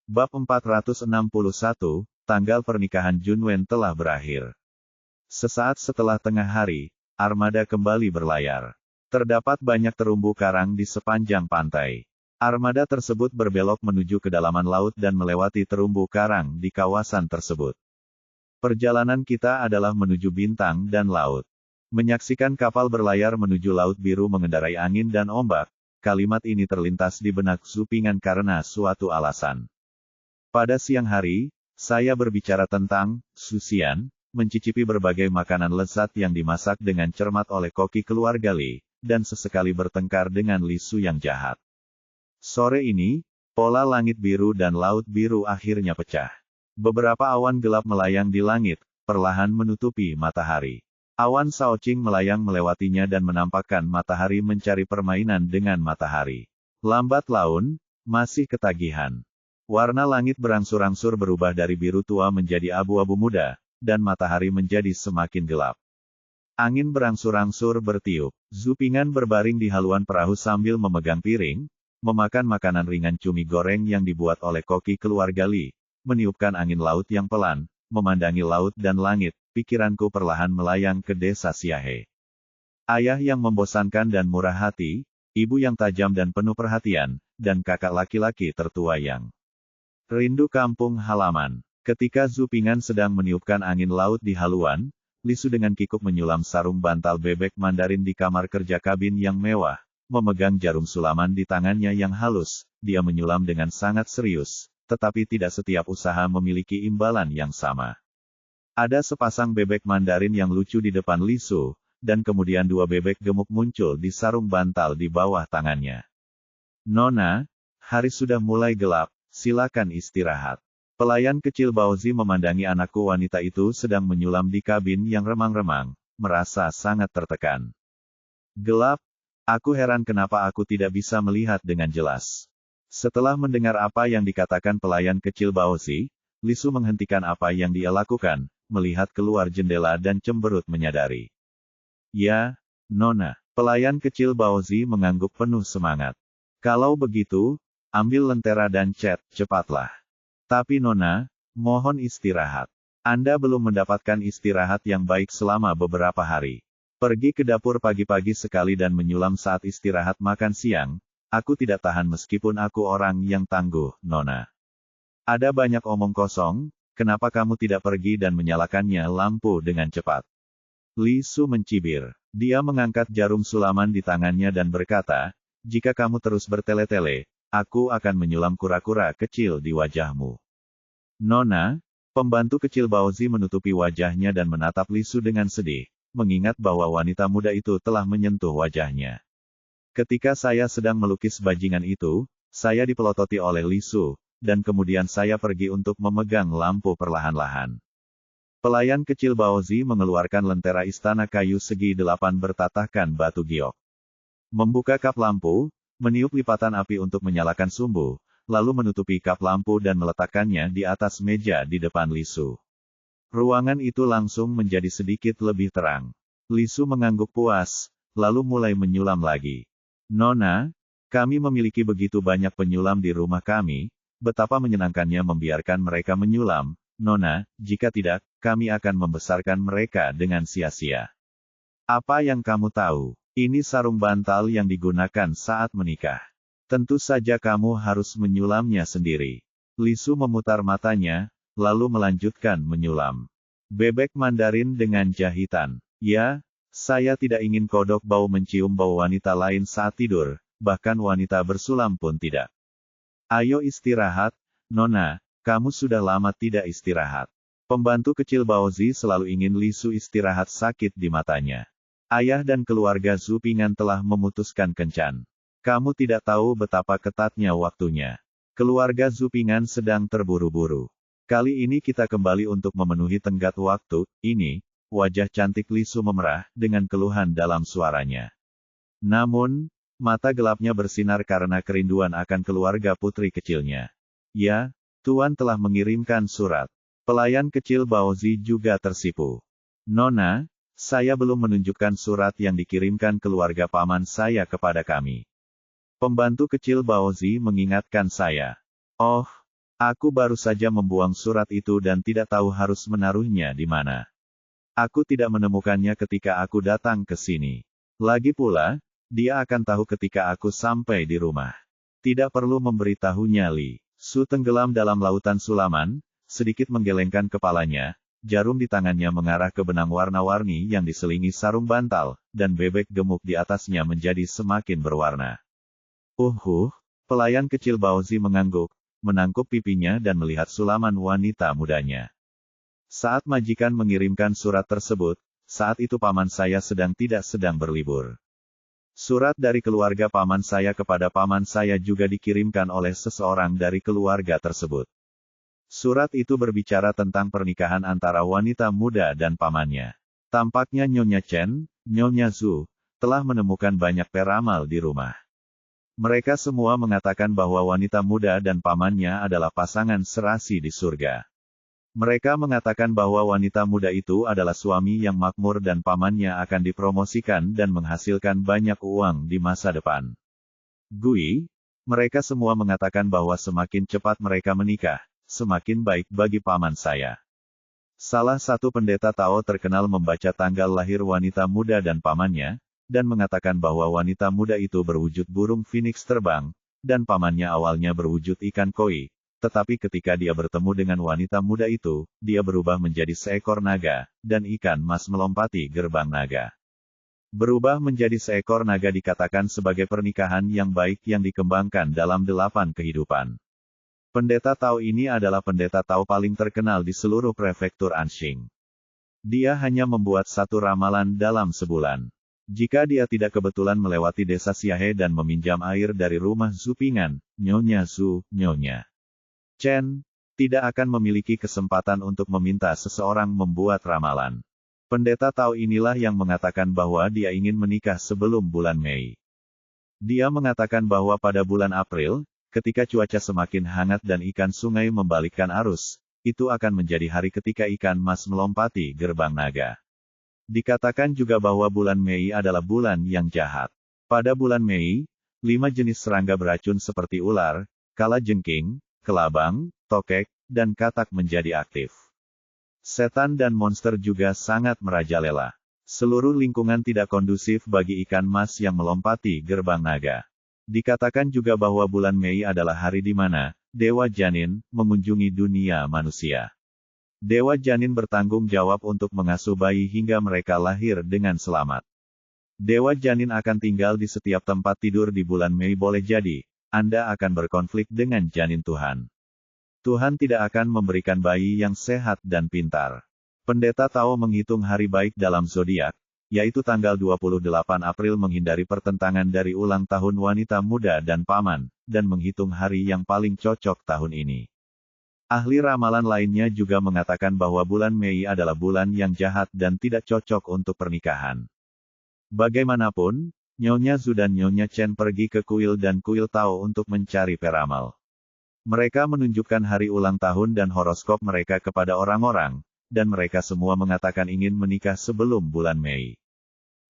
Bab 461, tanggal pernikahan Junwen telah berakhir. Sesaat setelah tengah hari, armada kembali berlayar. Terdapat banyak terumbu karang di sepanjang pantai. Armada tersebut berbelok menuju kedalaman laut dan melewati terumbu karang di kawasan tersebut. Perjalanan kita adalah menuju bintang dan laut. Menyaksikan kapal berlayar menuju Laut Biru mengendarai angin dan ombak, kalimat ini terlintas di benak Zupingan karena suatu alasan. Pada siang hari, saya berbicara tentang susian, mencicipi berbagai makanan lezat yang dimasak dengan cermat oleh koki keluarga Li, dan sesekali bertengkar dengan Li Su yang jahat. Sore ini, pola langit biru dan laut biru akhirnya pecah. Beberapa awan gelap melayang di langit, perlahan menutupi matahari. Awan Shaoqing melayang melewatinya dan menampakkan matahari mencari permainan dengan matahari. Lambat laun, masih ketagihan. Warna langit berangsur-angsur berubah dari biru tua menjadi abu-abu muda, dan matahari menjadi semakin gelap. Angin berangsur-angsur bertiup. Zupingan berbaring di haluan perahu sambil memegang piring, memakan makanan ringan cumi goreng yang dibuat oleh koki keluarga Li, meniupkan angin laut yang pelan, memandangi laut dan langit, pikiranku perlahan melayang ke desa Siahe. Ayah yang membosankan dan murah hati, ibu yang tajam dan penuh perhatian, dan kakak laki-laki tertua yang rindu kampung halaman. Ketika Zupingan sedang meniupkan angin laut di haluan, Li Su dengan kikuk menyulam sarung bantal bebek Mandarin di kamar kerja kabin yang mewah, memegang jarum sulaman di tangannya yang halus, dia menyulam dengan sangat serius, tetapi tidak setiap usaha memiliki imbalan yang sama. Ada sepasang bebek Mandarin yang lucu di depan Li Su, dan kemudian dua bebek gemuk muncul di sarung bantal di bawah tangannya. Nona, hari sudah mulai gelap. Silakan istirahat. Pelayan kecil Baozi memandangi anakku wanita itu sedang menyulam di kabin yang remang-remang, merasa sangat tertekan. Gelap? Aku heran kenapa aku tidak bisa melihat dengan jelas. Setelah mendengar apa yang dikatakan pelayan kecil Baozi, Li Su menghentikan apa yang dia lakukan, melihat keluar jendela dan cemberut menyadari. Ya, Nona. Pelayan kecil Baozi mengangguk penuh semangat. Kalau begitu, ambil lentera dan cat, cepatlah. Tapi Nona, mohon istirahat. Anda belum mendapatkan istirahat yang baik selama beberapa hari. Pergi ke dapur pagi-pagi sekali dan menyulam saat istirahat makan siang, aku tidak tahan meskipun aku orang yang tangguh, Nona. Ada banyak omong kosong, kenapa kamu tidak pergi dan menyalakannya lampu dengan cepat? Li Su mencibir. Dia mengangkat jarum sulaman di tangannya dan berkata, jika kamu terus bertele-tele, aku akan menyulam kura-kura kecil di wajahmu. Nona, pembantu kecil Baozi menutupi wajahnya dan menatap Li Su dengan sedih, mengingat bahwa wanita muda itu telah menyentuh wajahnya. Ketika saya sedang melukis bajingan itu, saya dipelototi oleh Li Su, dan kemudian saya pergi untuk memegang lampu perlahan-lahan. Pelayan kecil Baozi mengeluarkan lentera istana kayu segi 8 bertatahkan batu giok. Membuka kap lampu, meniup lipatan api untuk menyalakan sumbu, lalu menutupi kap lampu dan meletakkannya di atas meja di depan Li Su. Ruangan itu langsung menjadi sedikit lebih terang. Li Su mengangguk puas, lalu mulai menyulam lagi. Nona, kami memiliki begitu banyak penyulam di rumah kami, betapa menyenangkannya membiarkan mereka menyulam, Nona, jika tidak, kami akan membesarkan mereka dengan sia-sia. Apa yang kamu tahu? Ini sarung bantal yang digunakan saat menikah. Tentu saja kamu harus menyulamnya sendiri. Li Su memutar matanya, lalu melanjutkan menyulam. Bebek Mandarin dengan jahitan. Ya, saya tidak ingin kodok bau mencium bau wanita lain saat tidur, bahkan wanita bersulam pun tidak. Ayo istirahat, Nona, kamu sudah lama tidak istirahat. Pembantu kecil Baozi selalu ingin Li Su istirahat sakit di matanya. Ayah dan keluarga Zupingan telah memutuskan kencan. Kamu tidak tahu betapa ketatnya waktunya. Keluarga Zupingan sedang terburu-buru. Kali ini kita kembali untuk memenuhi tenggat waktu, ini, wajah cantik Li Su memerah, dengan keluhan dalam suaranya. Namun, mata gelapnya bersinar karena kerinduan akan keluarga putri kecilnya. Ya, Tuan telah mengirimkan surat. Pelayan kecil Baozi juga tersipu. Nona, saya belum menunjukkan surat yang dikirimkan keluarga paman saya kepada kami. Pembantu kecil Baozi mengingatkan saya. Oh, Aku baru saja membuang surat itu dan tidak tahu harus menaruhnya di mana. Aku tidak menemukannya ketika aku datang ke sini. Lagi pula, dia akan tahu ketika aku sampai di rumah. Tidak perlu memberitahunya Li. Su tenggelam dalam lautan sulaman, sedikit menggelengkan kepalanya, jarum di tangannya mengarah ke benang warna-warni yang diselingi sarung bantal, dan bebek gemuk di atasnya menjadi semakin berwarna. Pelayan kecil Baozi mengangguk, menangkup pipinya dan melihat sulaman wanita mudanya. Saat majikan mengirimkan surat tersebut, saat itu paman saya sedang berlibur. Surat dari keluarga paman saya kepada paman saya juga dikirimkan oleh seseorang dari keluarga tersebut. Surat itu berbicara tentang pernikahan antara wanita muda dan pamannya. Tampaknya Nyonya Chen, Nyonya Zhu, telah menemukan banyak peramal di rumah. Mereka semua mengatakan bahwa wanita muda dan pamannya adalah pasangan serasi di surga. Mereka mengatakan bahwa wanita muda itu adalah suami yang makmur dan pamannya akan dipromosikan dan menghasilkan banyak uang di masa depan. Mereka semua mengatakan bahwa semakin cepat mereka menikah, semakin baik bagi paman saya. Salah satu pendeta Tao terkenal membaca tanggal lahir wanita muda dan pamannya, dan mengatakan bahwa wanita muda itu berwujud burung phoenix terbang, dan pamannya awalnya berwujud ikan koi, tetapi ketika dia bertemu dengan wanita muda itu, dia berubah menjadi seekor naga, dan ikan mas melompati gerbang naga. Berubah menjadi seekor naga dikatakan sebagai pernikahan yang baik yang dikembangkan dalam 8 kehidupan. Pendeta Tao ini adalah pendeta Tao paling terkenal di seluruh prefektur Anxing. Dia hanya membuat satu ramalan dalam sebulan. Jika dia tidak kebetulan melewati desa Xiahe dan meminjam air dari rumah Zupingan, Nyonya Zhu, Nyonya Chen, tidak akan memiliki kesempatan untuk meminta seseorang membuat ramalan. Pendeta Tao inilah yang mengatakan bahwa dia ingin menikah sebelum bulan Mei. Dia mengatakan bahwa pada bulan April, ketika cuaca semakin hangat dan ikan sungai membalikkan arus, itu akan menjadi hari ketika ikan mas melompati gerbang naga. Dikatakan juga bahwa bulan Mei adalah bulan yang jahat. Pada bulan Mei, 5 jenis serangga beracun seperti ular, kalajengking, kelabang, tokek, dan katak menjadi aktif. Setan dan monster juga sangat merajalela. Seluruh lingkungan tidak kondusif bagi ikan mas yang melompati gerbang naga. Dikatakan juga bahwa bulan Mei adalah hari di mana Dewa Janin mengunjungi dunia manusia. Dewa Janin bertanggung jawab untuk mengasuh bayi hingga mereka lahir dengan selamat. Dewa Janin akan tinggal di setiap tempat tidur di bulan Mei. Boleh jadi, Anda akan berkonflik dengan janin Tuhan. Tuhan tidak akan memberikan bayi yang sehat dan pintar. Pendeta Tao menghitung hari baik dalam zodiak, yaitu tanggal 28 April menghindari pertentangan dari ulang tahun wanita muda dan paman, dan menghitung hari yang paling cocok tahun ini. Ahli ramalan lainnya juga mengatakan bahwa bulan Mei adalah bulan yang jahat dan tidak cocok untuk pernikahan. Bagaimanapun, Nyonya Zhu dan Nyonya Chen pergi ke kuil dan kuil Tao untuk mencari peramal. Mereka menunjukkan hari ulang tahun dan horoskop mereka kepada orang-orang, dan mereka semua mengatakan ingin menikah sebelum bulan Mei.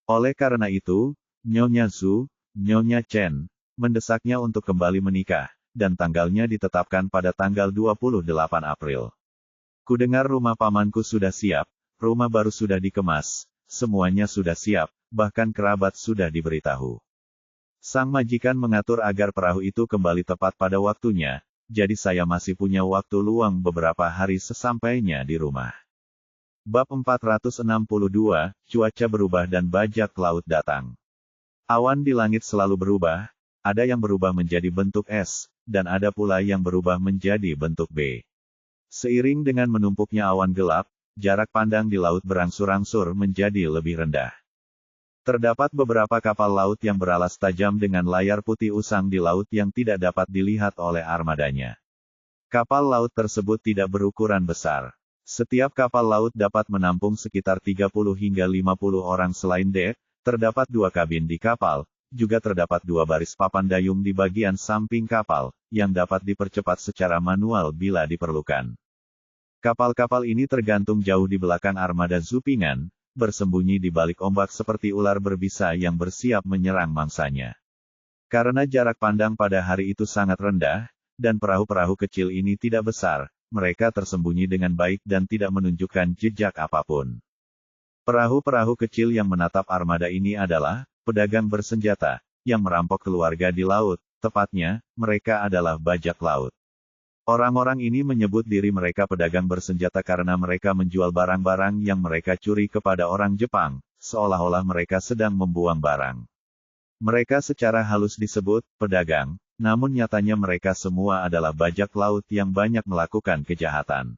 Oleh karena itu, Nyonya Zhu, Nyonya Chen, mendesaknya untuk kembali menikah, dan tanggalnya ditetapkan pada tanggal 28 April. Kudengar rumah pamanku sudah siap, rumah baru sudah dikemas, semuanya sudah siap, bahkan kerabat sudah diberitahu. Sang majikan mengatur agar perahu itu kembali tepat pada waktunya, jadi saya masih punya waktu luang beberapa hari sesampainya di rumah. Bab 462, Cuaca berubah dan bajak laut datang. Awan di langit selalu berubah, ada yang berubah menjadi bentuk S, dan ada pula yang berubah menjadi bentuk B. Seiring dengan menumpuknya awan gelap, jarak pandang di laut berangsur-angsur menjadi lebih rendah. Terdapat beberapa kapal laut yang beralas tajam dengan layar putih usang di laut yang tidak dapat dilihat oleh armadanya. Kapal laut tersebut tidak berukuran besar. Setiap kapal laut dapat menampung sekitar 30 hingga 50 orang selain dek, terdapat 2 kabin di kapal, juga terdapat 2 baris papan dayung di bagian samping kapal, yang dapat dipercepat secara manual bila diperlukan. Kapal-kapal ini tergantung jauh di belakang armada Zupingan, bersembunyi di balik ombak seperti ular berbisa yang bersiap menyerang mangsanya. Karena jarak pandang pada hari itu sangat rendah, dan perahu-perahu kecil ini tidak besar, mereka tersembunyi dengan baik dan tidak menunjukkan jejak apapun. Perahu-perahu kecil yang menatap armada ini adalah pedagang bersenjata, yang merampok keluarga di laut, tepatnya, mereka adalah bajak laut. Orang-orang ini menyebut diri mereka pedagang bersenjata karena mereka menjual barang-barang yang mereka curi kepada orang Jepang, seolah-olah mereka sedang membuang barang. Mereka secara halus disebut pedagang, namun nyatanya mereka semua adalah bajak laut yang banyak melakukan kejahatan.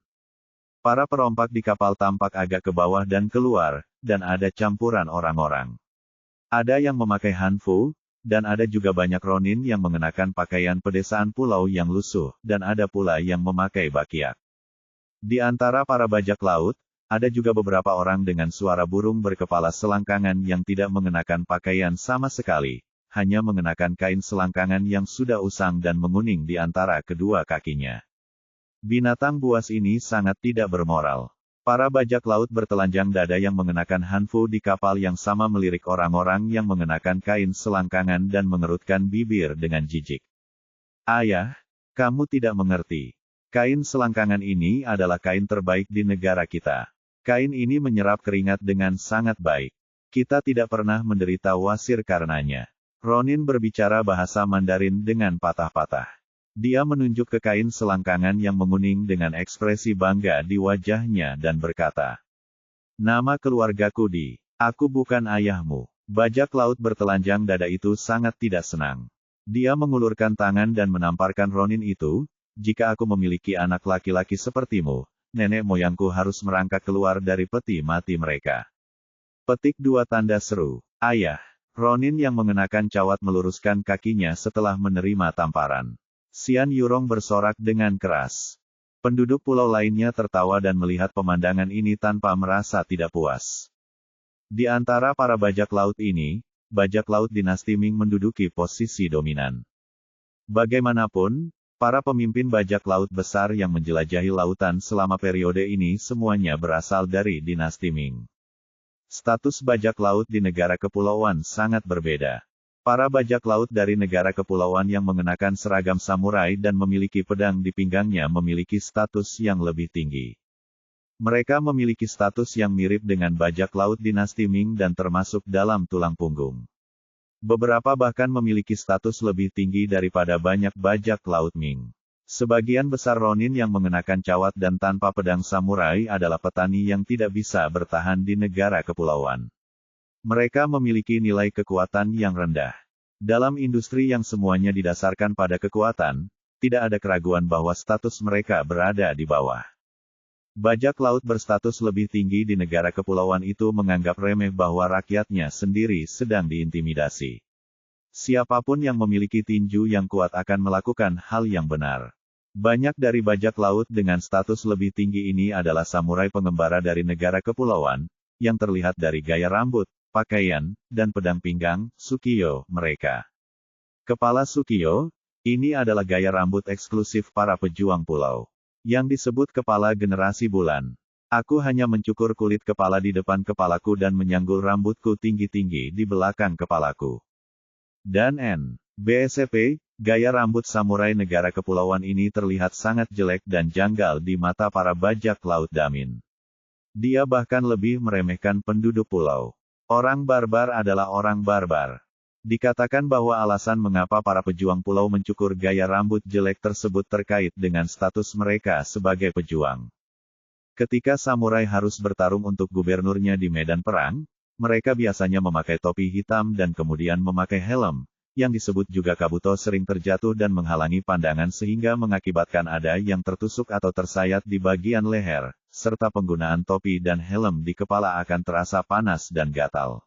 Para perompak di kapal tampak agak ke bawah dan keluar, dan ada campuran orang-orang. Ada yang memakai hanfu, dan ada juga banyak ronin yang mengenakan pakaian pedesaan pulau yang lusuh, dan ada pula yang memakai bakiak. Di antara para bajak laut, ada juga beberapa orang dengan suara burung berkepala selangkangan yang tidak mengenakan pakaian sama sekali, hanya mengenakan kain selangkangan yang sudah usang dan menguning di antara kedua kakinya. Binatang buas ini sangat tidak bermoral. Para bajak laut bertelanjang dada yang mengenakan hanfu di kapal yang sama melirik orang-orang yang mengenakan kain selangkangan dan mengerutkan bibir dengan jijik. Ayah, kamu tidak mengerti. Kain selangkangan ini adalah kain terbaik di negara kita. Kain ini menyerap keringat dengan sangat baik. Kita tidak pernah menderita wasir karenanya. Ronin berbicara bahasa Mandarin dengan patah-patah. Dia menunjuk ke kain selangkangan yang menguning dengan ekspresi bangga di wajahnya dan berkata, "Nama keluargaku Di. Aku bukan ayahmu." Bajak laut bertelanjang dada itu sangat tidak senang. Dia mengulurkan tangan dan menamparkan Ronin itu, "Jika aku memiliki anak laki-laki sepertimu, nenek moyangku harus merangkak keluar dari peti mati mereka." Petik 2 tanda seru. Ayah. Ronin yang mengenakan cawat meluruskan kakinya setelah menerima tamparan. Xian Yurong bersorak dengan keras. Penduduk pulau lainnya tertawa dan melihat pemandangan ini tanpa merasa tidak puas. Di antara para bajak laut ini, bajak laut dinasti Ming menduduki posisi dominan. Bagaimanapun, para pemimpin bajak laut besar yang menjelajahi lautan selama periode ini semuanya berasal dari dinasti Ming. Status bajak laut di negara kepulauan sangat berbeda. Para bajak laut dari negara kepulauan yang mengenakan seragam samurai dan memiliki pedang di pinggangnya memiliki status yang lebih tinggi. Mereka memiliki status yang mirip dengan bajak laut dinasti Ming dan termasuk dalam tulang punggung. Beberapa bahkan memiliki status lebih tinggi daripada banyak bajak laut Ming. Sebagian besar ronin yang mengenakan cawat dan tanpa pedang samurai adalah petani yang tidak bisa bertahan di negara kepulauan. Mereka memiliki nilai kekuatan yang rendah. Dalam industri yang semuanya didasarkan pada kekuatan, tidak ada keraguan bahwa status mereka berada di bawah. Bajak laut berstatus lebih tinggi di negara kepulauan itu menganggap remeh bahwa rakyatnya sendiri sedang diintimidasi. Siapapun yang memiliki tinju yang kuat akan melakukan hal yang benar. Banyak dari bajak laut dengan status lebih tinggi ini adalah samurai pengembara dari negara kepulauan, yang terlihat dari gaya rambut, pakaian, dan pedang pinggang, Sukiyo, mereka. Kepala Sukiyo, ini adalah gaya rambut eksklusif para pejuang pulau. Yang disebut kepala generasi bulan. Aku hanya mencukur kulit kepala di depan kepalaku dan menyanggul rambutku tinggi-tinggi di belakang kepalaku. Dan BSP, gaya rambut samurai negara kepulauan ini terlihat sangat jelek dan janggal di mata para bajak laut Damin. Dia bahkan lebih meremehkan penduduk pulau. Orang barbar adalah orang barbar. Dikatakan bahwa alasan mengapa para pejuang pulau mencukur gaya rambut jelek tersebut terkait dengan status mereka sebagai pejuang. Ketika samurai harus bertarung untuk gubernurnya di medan perang, mereka biasanya memakai topi hitam dan kemudian memakai helm, yang disebut juga kabuto sering terjatuh dan menghalangi pandangan sehingga mengakibatkan ada yang tertusuk atau tersayat di bagian leher, serta penggunaan topi dan helm di kepala akan terasa panas dan gatal.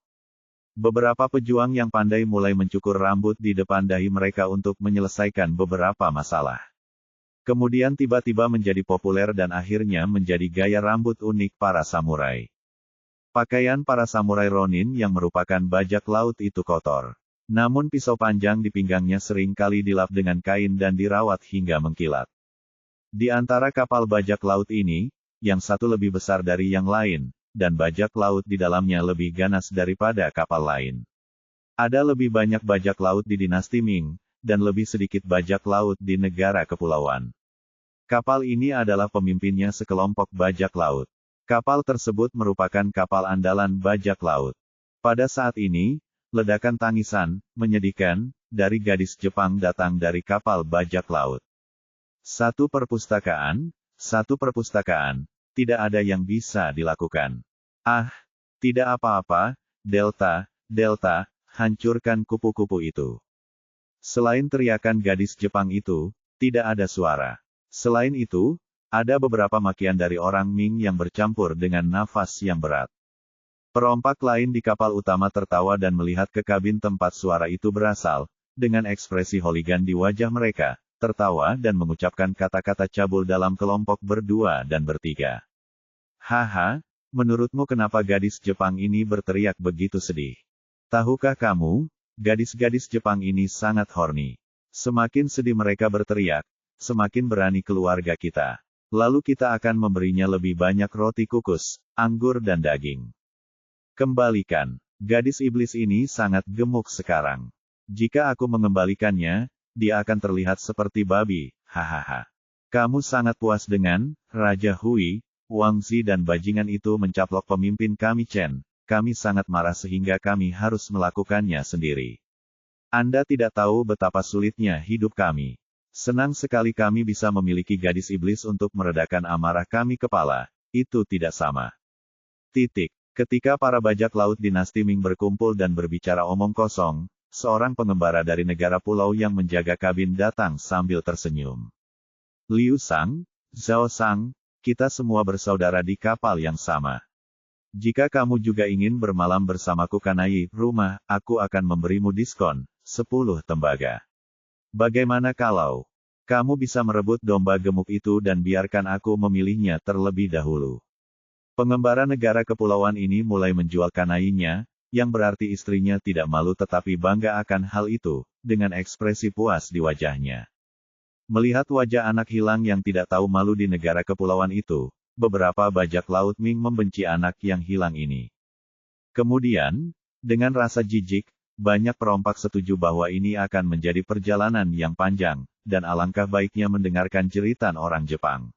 Beberapa pejuang yang pandai mulai mencukur rambut di depan dahi mereka untuk menyelesaikan beberapa masalah. Kemudian tiba-tiba menjadi populer dan akhirnya menjadi gaya rambut unik para samurai. Pakaian para samurai Ronin yang merupakan bajak laut itu kotor. Namun pisau panjang di pinggangnya sering kali dilap dengan kain dan dirawat hingga mengkilat. Di antara kapal bajak laut ini, yang satu lebih besar dari yang lain, dan bajak laut di dalamnya lebih ganas daripada kapal lain. Ada lebih banyak bajak laut di dinasti Ming, dan lebih sedikit bajak laut di negara kepulauan. Kapal ini adalah pemimpinnya sekelompok bajak laut. Kapal tersebut merupakan kapal andalan bajak laut. Pada saat ini, ledakan tangisan, menyedihkan, dari gadis Jepang datang dari kapal bajak laut. Satu perpustakaan, tidak ada yang bisa dilakukan. Ah, tidak apa-apa, Delta, hancurkan kupu-kupu itu. Selain teriakan gadis Jepang itu, tidak ada suara. Selain itu, ada beberapa makian dari orang Ming yang bercampur dengan nafas yang berat. Perompak lain di kapal utama tertawa dan melihat ke kabin tempat suara itu berasal, dengan ekspresi holigan di wajah mereka, tertawa dan mengucapkan kata-kata cabul dalam kelompok berdua dan bertiga. Haha, menurutmu kenapa gadis Jepang ini berteriak begitu sedih? Tahukah kamu, gadis-gadis Jepang ini sangat horny. Semakin sedih mereka berteriak, semakin berani keluarga kita. Lalu kita akan memberinya lebih banyak roti kukus, anggur dan daging. Kembalikan. Gadis iblis ini sangat gemuk sekarang. Jika aku mengembalikannya, dia akan terlihat seperti babi, hahaha. Kamu sangat puas dengan, Raja Hui, Wang Zi dan bajingan itu mencaplok pemimpin kami Chen. Kami sangat marah sehingga kami harus melakukannya sendiri. Anda tidak tahu betapa sulitnya hidup kami. Senang sekali kami bisa memiliki gadis iblis untuk meredakan amarah kami kepala. Itu tidak sama. Ketika para bajak laut dinasti Ming berkumpul dan berbicara omong kosong, seorang pengembara dari negara pulau yang menjaga kabin datang sambil tersenyum. Liu Sang, Zhao Sang, kita semua bersaudara di kapal yang sama. Jika kamu juga ingin bermalam bersamaku kanai rumah, aku akan memberimu diskon, 10 tembaga. Bagaimana kalau kamu bisa merebut domba gemuk itu dan biarkan aku memilihnya terlebih dahulu? Pengembara negara kepulauan ini mulai menjual kanainya, yang berarti istrinya tidak malu tetapi bangga akan hal itu, dengan ekspresi puas di wajahnya. Melihat wajah anak hilang yang tidak tahu malu di negara kepulauan itu, beberapa bajak laut Ming membenci anak yang hilang ini. Kemudian, dengan rasa jijik, banyak perompak setuju bahwa ini akan menjadi perjalanan yang panjang, dan alangkah baiknya mendengarkan jeritan orang Jepang.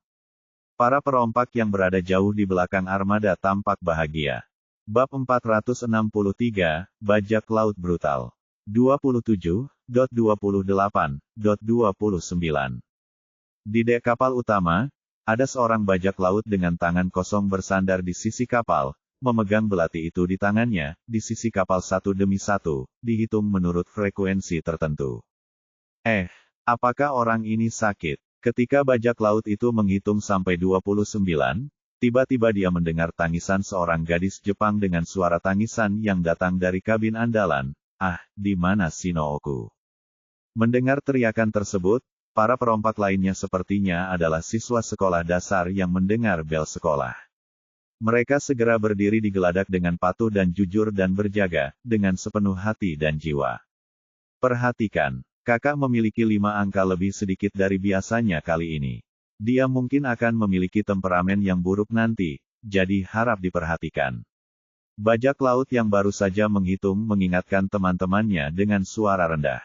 Para perompak yang berada jauh di belakang armada tampak bahagia. Bab 463, Bajak Laut Brutal. 27.28.29. Di dek kapal utama, ada seorang bajak laut dengan tangan kosong bersandar di sisi kapal, memegang belati itu di tangannya, di sisi kapal satu demi satu, dihitung menurut frekuensi tertentu. Apakah orang ini sakit? Ketika bajak laut itu menghitung sampai 29, tiba-tiba dia mendengar tangisan seorang gadis Jepang dengan suara tangisan yang datang dari kabin andalan. Di mana Shinooku? Mendengar teriakan tersebut, para perompak lainnya sepertinya adalah siswa sekolah dasar yang mendengar bel sekolah. Mereka segera berdiri di geladak dengan patuh dan jujur dan berjaga, dengan sepenuh hati dan jiwa. Perhatikan, kakak memiliki 5 angka lebih sedikit dari biasanya kali ini. Dia mungkin akan memiliki temperamen yang buruk nanti, jadi harap diperhatikan. Bajak laut yang baru saja menghitung mengingatkan teman-temannya dengan suara rendah.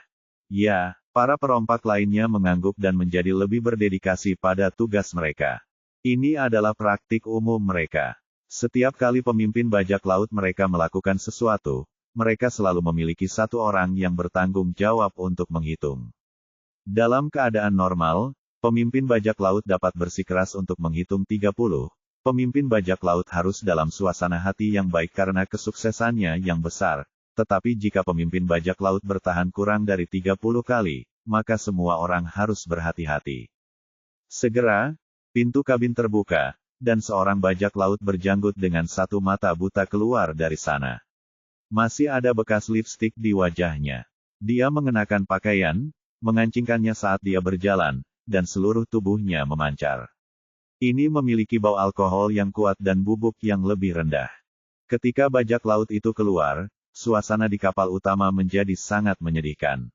Ya, para perompak lainnya mengangguk dan menjadi lebih berdedikasi pada tugas mereka. Ini adalah praktik umum mereka. Setiap kali pemimpin bajak laut mereka melakukan sesuatu, mereka selalu memiliki satu orang yang bertanggung jawab untuk menghitung. Dalam keadaan normal, pemimpin bajak laut dapat bersikeras untuk menghitung 30. Pemimpin bajak laut harus dalam suasana hati yang baik karena kesuksesannya yang besar. Tetapi jika pemimpin bajak laut bertahan kurang dari 30 kali, maka semua orang harus berhati-hati. Segera, pintu kabin terbuka, dan seorang bajak laut berjanggut dengan satu mata buta keluar dari sana. Masih ada bekas lipstik di wajahnya. Dia mengenakan pakaian, mengancingkannya saat dia berjalan, dan seluruh tubuhnya memancar. Ini memiliki bau alkohol yang kuat dan bubuk yang lebih rendah. Ketika bajak laut itu keluar, suasana di kapal utama menjadi sangat menyedihkan.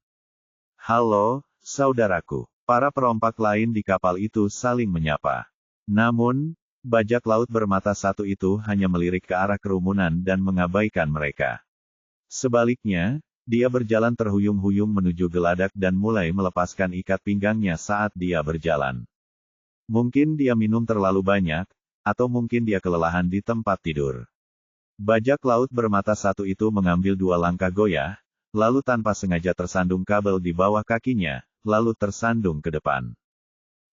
Halo, saudaraku. Para perompak lain di kapal itu saling menyapa. Namun, bajak laut bermata satu itu hanya melirik ke arah kerumunan dan mengabaikan mereka. Sebaliknya, Dia berjalan terhuyung-huyung menuju geladak dan mulai melepaskan ikat pinggangnya saat dia berjalan. Mungkin dia minum terlalu banyak, atau mungkin dia kelelahan di tempat tidur. Bajak laut bermata satu itu mengambil 2 langkah goyah, lalu tanpa sengaja tersandung kabel di bawah kakinya, lalu tersandung ke depan.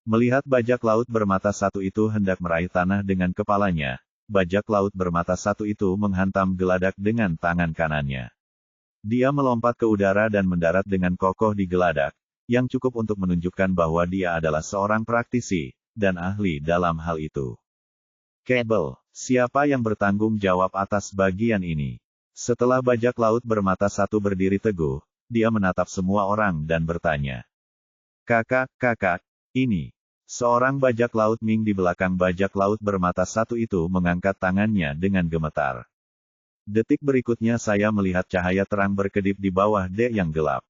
Melihat bajak laut bermata satu itu hendak meraih tanah dengan kepalanya, bajak laut bermata satu itu menghantam geladak dengan tangan kanannya. Dia melompat ke udara dan mendarat dengan kokoh di geladak, yang cukup untuk menunjukkan bahwa dia adalah seorang praktisi, dan ahli dalam hal itu. Kabel, siapa yang bertanggung jawab atas bagian ini? Setelah bajak laut bermata satu berdiri teguh, dia menatap semua orang dan bertanya. Kakak, ini. Seorang bajak laut Ming di belakang bajak laut bermata satu itu mengangkat tangannya dengan gemetar. Detik berikutnya saya melihat cahaya terang berkedip di bawah dek yang gelap.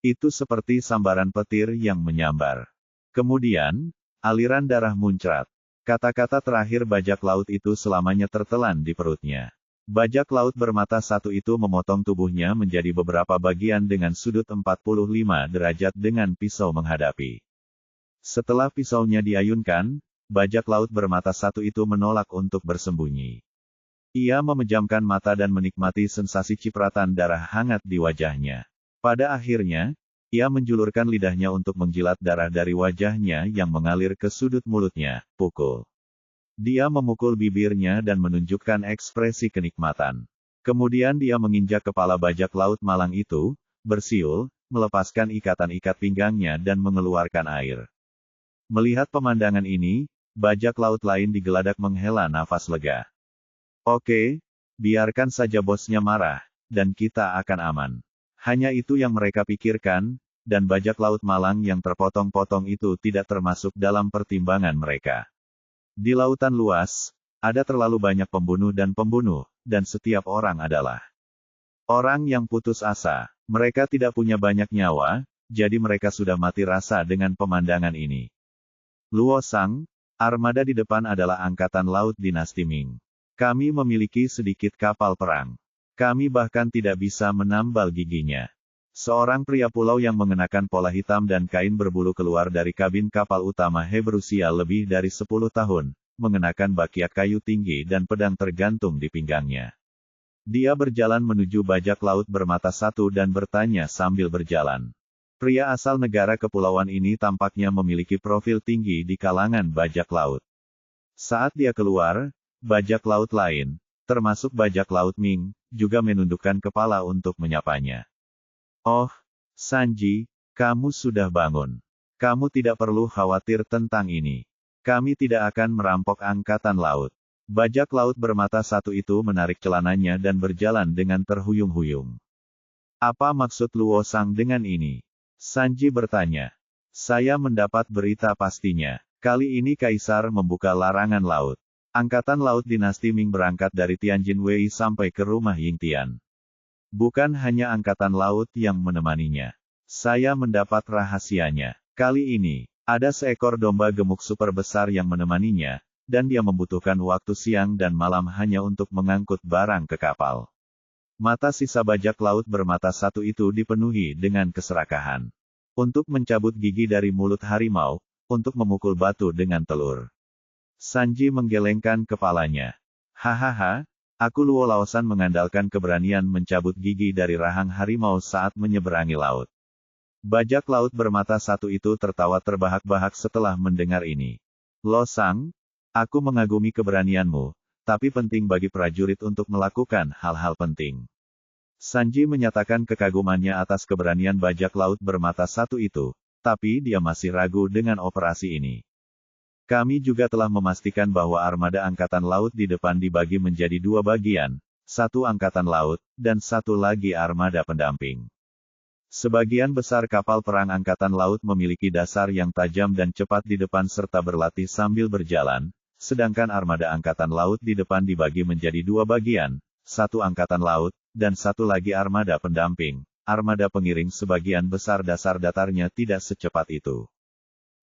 Itu seperti sambaran petir yang menyambar. Kemudian, aliran darah muncrat. Kata-kata terakhir bajak laut itu selamanya tertelan di perutnya. Bajak laut bermata satu itu memotong tubuhnya menjadi beberapa bagian dengan sudut 45 derajat dengan pisau menghadapi. Setelah pisaunya diayunkan, bajak laut bermata satu itu menolak untuk bersembunyi. Ia memejamkan mata dan menikmati sensasi cipratan darah hangat di wajahnya. Pada akhirnya, ia menjulurkan lidahnya untuk menjilat darah dari wajahnya yang mengalir ke sudut mulutnya, pukul. Dia memukul bibirnya dan menunjukkan ekspresi kenikmatan. Kemudian dia menginjak kepala bajak laut malang itu, bersiul, melepaskan ikatan-ikat pinggangnya dan mengeluarkan air. Melihat pemandangan ini, bajak laut lain di geladak menghela nafas lega. Oke, biarkan saja bosnya marah, dan kita akan aman. Hanya itu yang mereka pikirkan, dan bajak laut malang yang terpotong-potong itu tidak termasuk dalam pertimbangan mereka. Di lautan luas, ada terlalu banyak pembunuh, dan setiap orang adalah orang yang putus asa. Mereka tidak punya banyak nyawa, jadi mereka sudah mati rasa dengan pemandangan ini. Luo Sang, armada di depan adalah angkatan laut dinasti Ming. Kami memiliki sedikit kapal perang. Kami bahkan tidak bisa menambal giginya. Seorang pria pulau yang mengenakan pola hitam dan kain berbulu keluar dari kabin kapal utama He berusia lebih dari 10 tahun, mengenakan bakiak kayu tinggi dan pedang tergantung di pinggangnya. Dia berjalan menuju bajak laut bermata satu dan bertanya sambil berjalan. Pria asal negara kepulauan ini tampaknya memiliki profil tinggi di kalangan bajak laut. Saat dia keluar, bajak laut lain, termasuk bajak laut Ming, juga menundukkan kepala untuk menyapanya. Oh, Sanji, kamu sudah bangun. Kamu tidak perlu khawatir tentang ini. Kami tidak akan merampok angkatan laut. Bajak laut bermata satu itu menarik celananya dan berjalan dengan terhuyung-huyung. Apa maksud Luo Sang dengan ini? Sanji bertanya. Saya mendapat berita pastinya. Kali ini Kaisar membuka larangan laut. Angkatan laut dinasti Ming berangkat dari Tianjin Wei sampai ke rumah Yingtian. Bukan hanya angkatan laut yang menemaninya. Saya mendapat rahasianya. Kali ini, ada seekor domba gemuk super besar yang menemaninya, dan dia membutuhkan waktu siang dan malam hanya untuk mengangkut barang ke kapal. Mata sisa bajak laut bermata satu itu dipenuhi dengan keserakahan. Untuk mencabut gigi dari mulut harimau, untuk memukul batu dengan telur. Sanji menggelengkan kepalanya. Hahaha, aku Luo Laosan mengandalkan keberanian mencabut gigi dari rahang harimau saat menyeberangi laut. Bajak laut bermata satu itu tertawa terbahak-bahak setelah mendengar ini. Lo Sang, aku mengagumi keberanianmu, tapi penting bagi prajurit untuk melakukan hal-hal penting. Sanji menyatakan kekagumannya atas keberanian bajak laut bermata satu itu, tapi dia masih ragu dengan operasi ini. Kami juga telah memastikan bahwa armada angkatan laut di depan dibagi menjadi 2 bagian, 1 angkatan laut, dan 1 lagi armada pendamping. Sebagian besar kapal perang angkatan laut memiliki dasar yang tajam dan cepat di depan serta berlatih sambil berjalan, sedangkan armada angkatan laut di depan dibagi menjadi 2 bagian, 1 angkatan laut, dan 1 lagi armada pendamping. Armada pengiring sebagian besar dasar datarnya tidak secepat itu.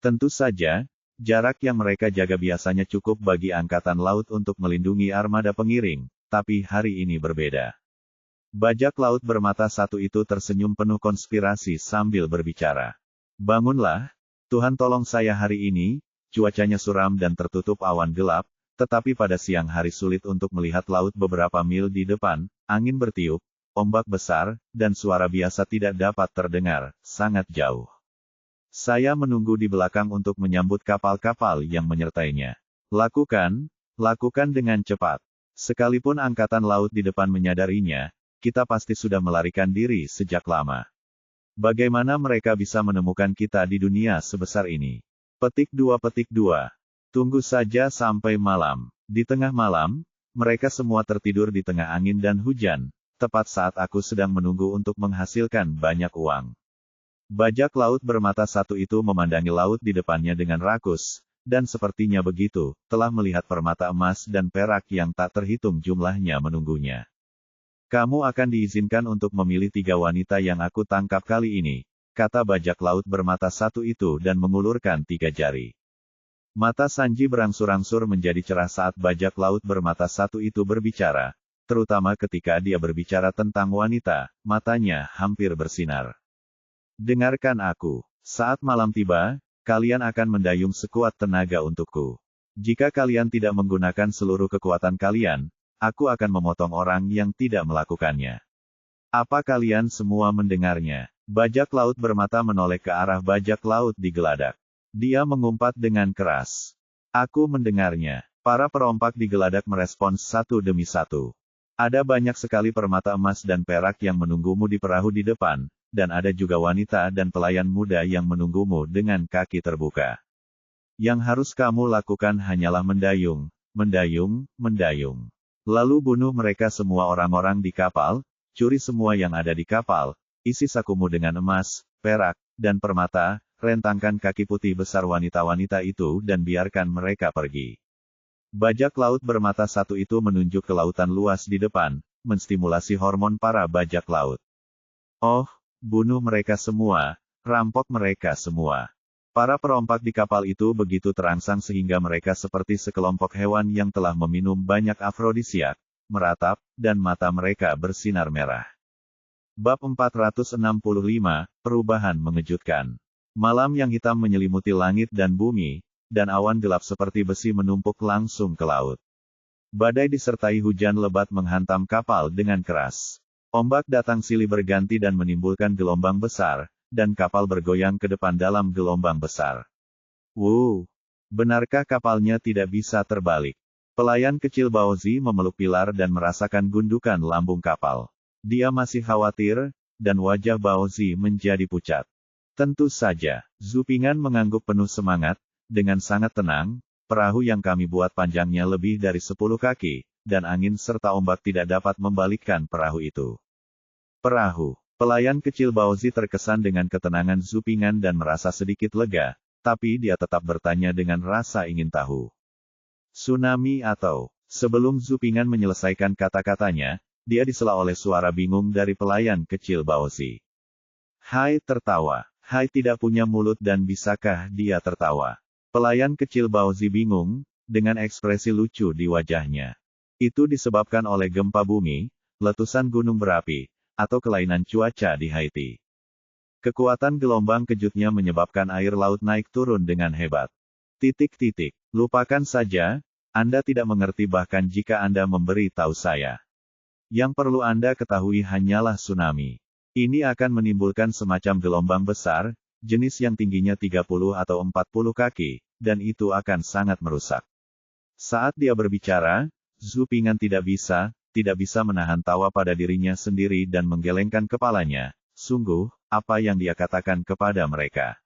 Tentu saja, jarak yang mereka jaga biasanya cukup bagi angkatan laut untuk melindungi armada pengiring, tapi hari ini berbeda. Bajak laut bermata satu itu tersenyum penuh konspirasi sambil berbicara. Bangunlah, Tuhan tolong saya hari ini, cuacanya suram dan tertutup awan gelap, tetapi pada siang hari sulit untuk melihat laut beberapa mil di depan, angin bertiup, ombak besar, dan suara biasa tidak dapat terdengar, sangat jauh. Saya menunggu di belakang untuk menyambut kapal-kapal yang menyertainya. Lakukan dengan cepat. Sekalipun angkatan laut di depan menyadarinya, kita pasti sudah melarikan diri sejak lama. Bagaimana mereka bisa menemukan kita di dunia sebesar ini? Petik 2. Tunggu saja sampai malam. Di tengah malam, mereka semua tertidur di tengah angin dan hujan, tepat saat aku sedang menunggu untuk menghasilkan banyak uang. Bajak laut bermata satu itu memandangi laut di depannya dengan rakus, dan sepertinya begitu, telah melihat permata emas dan perak yang tak terhitung jumlahnya menunggunya. Kamu akan diizinkan untuk memilih 3 wanita yang aku tangkap kali ini, kata bajak laut bermata satu itu dan mengulurkan 3 jari. Mata Sanji berangsur-angsur menjadi cerah saat bajak laut bermata satu itu berbicara, terutama ketika dia berbicara tentang wanita, matanya hampir bersinar. Dengarkan aku, saat malam tiba, kalian akan mendayung sekuat tenaga untukku. Jika kalian tidak menggunakan seluruh kekuatan kalian, aku akan memotong orang yang tidak melakukannya. Apa kalian semua mendengarnya? Bajak laut bermata menoleh ke arah bajak laut di geladak. Dia mengumpat dengan keras. Aku mendengarnya. Para perompak di geladak merespons satu demi satu. Ada banyak sekali permata emas dan perak yang menunggumu di perahu di depan, dan ada juga wanita dan pelayan muda yang menunggumu dengan kaki terbuka. Yang harus kamu lakukan hanyalah mendayung. Lalu bunuh mereka semua orang-orang di kapal, curi semua yang ada di kapal, isi sakumu dengan emas, perak, dan permata, rentangkan kaki putih besar wanita-wanita itu dan biarkan mereka pergi. Bajak laut bermata satu itu menunjuk ke lautan luas di depan, menstimulasi hormon para bajak laut. Oh, bunuh mereka semua, rampok mereka semua. Para perompak di kapal itu begitu terangsang sehingga mereka seperti sekelompok hewan yang telah meminum banyak afrodisiak, meratap, dan mata mereka bersinar merah. Bab 465, Perubahan Mengejutkan. Malam yang hitam menyelimuti langit dan bumi, dan awan gelap seperti besi menumpuk langsung ke laut. Badai disertai hujan lebat menghantam kapal dengan keras. Ombak datang silih berganti dan menimbulkan gelombang besar, dan kapal bergoyang ke depan dalam gelombang besar. Benarkah kapalnya tidak bisa terbalik? Pelayan kecil Baozi memeluk pilar dan merasakan gundukan lambung kapal. Dia masih khawatir, dan wajah Baozi menjadi pucat. Tentu saja, Zhu Ping'an mengangguk penuh semangat, dengan sangat tenang, perahu yang kami buat panjangnya lebih dari 10 kaki, dan angin serta ombak tidak dapat membalikkan perahu itu. Perahu. Pelayan kecil Baozi terkesan dengan ketenangan Zhu Ping'an dan merasa sedikit lega, tapi dia tetap bertanya dengan rasa ingin tahu. Tsunami atau... Sebelum Zhu Ping'an menyelesaikan kata-katanya, dia disela oleh suara bingung dari pelayan kecil Baozi. Hai tertawa. Hai tidak punya mulut dan bisakah dia tertawa? Pelayan kecil Baozi bingung, dengan ekspresi lucu di wajahnya. Itu disebabkan oleh gempa bumi, letusan gunung berapi, atau kelainan cuaca di Haiti. Kekuatan gelombang kejutnya menyebabkan air laut naik turun dengan hebat. Lupakan saja, Anda tidak mengerti bahkan jika Anda memberi tahu saya. Yang perlu Anda ketahui hanyalah tsunami. Ini akan menimbulkan semacam gelombang besar, jenis yang tingginya 30 atau 40 kaki, dan itu akan sangat merusak. Saat dia berbicara, Zhu Ping'an tidak bisa menahan tawa pada dirinya sendiri dan menggelengkan kepalanya. Sungguh, apa yang dia katakan kepada mereka?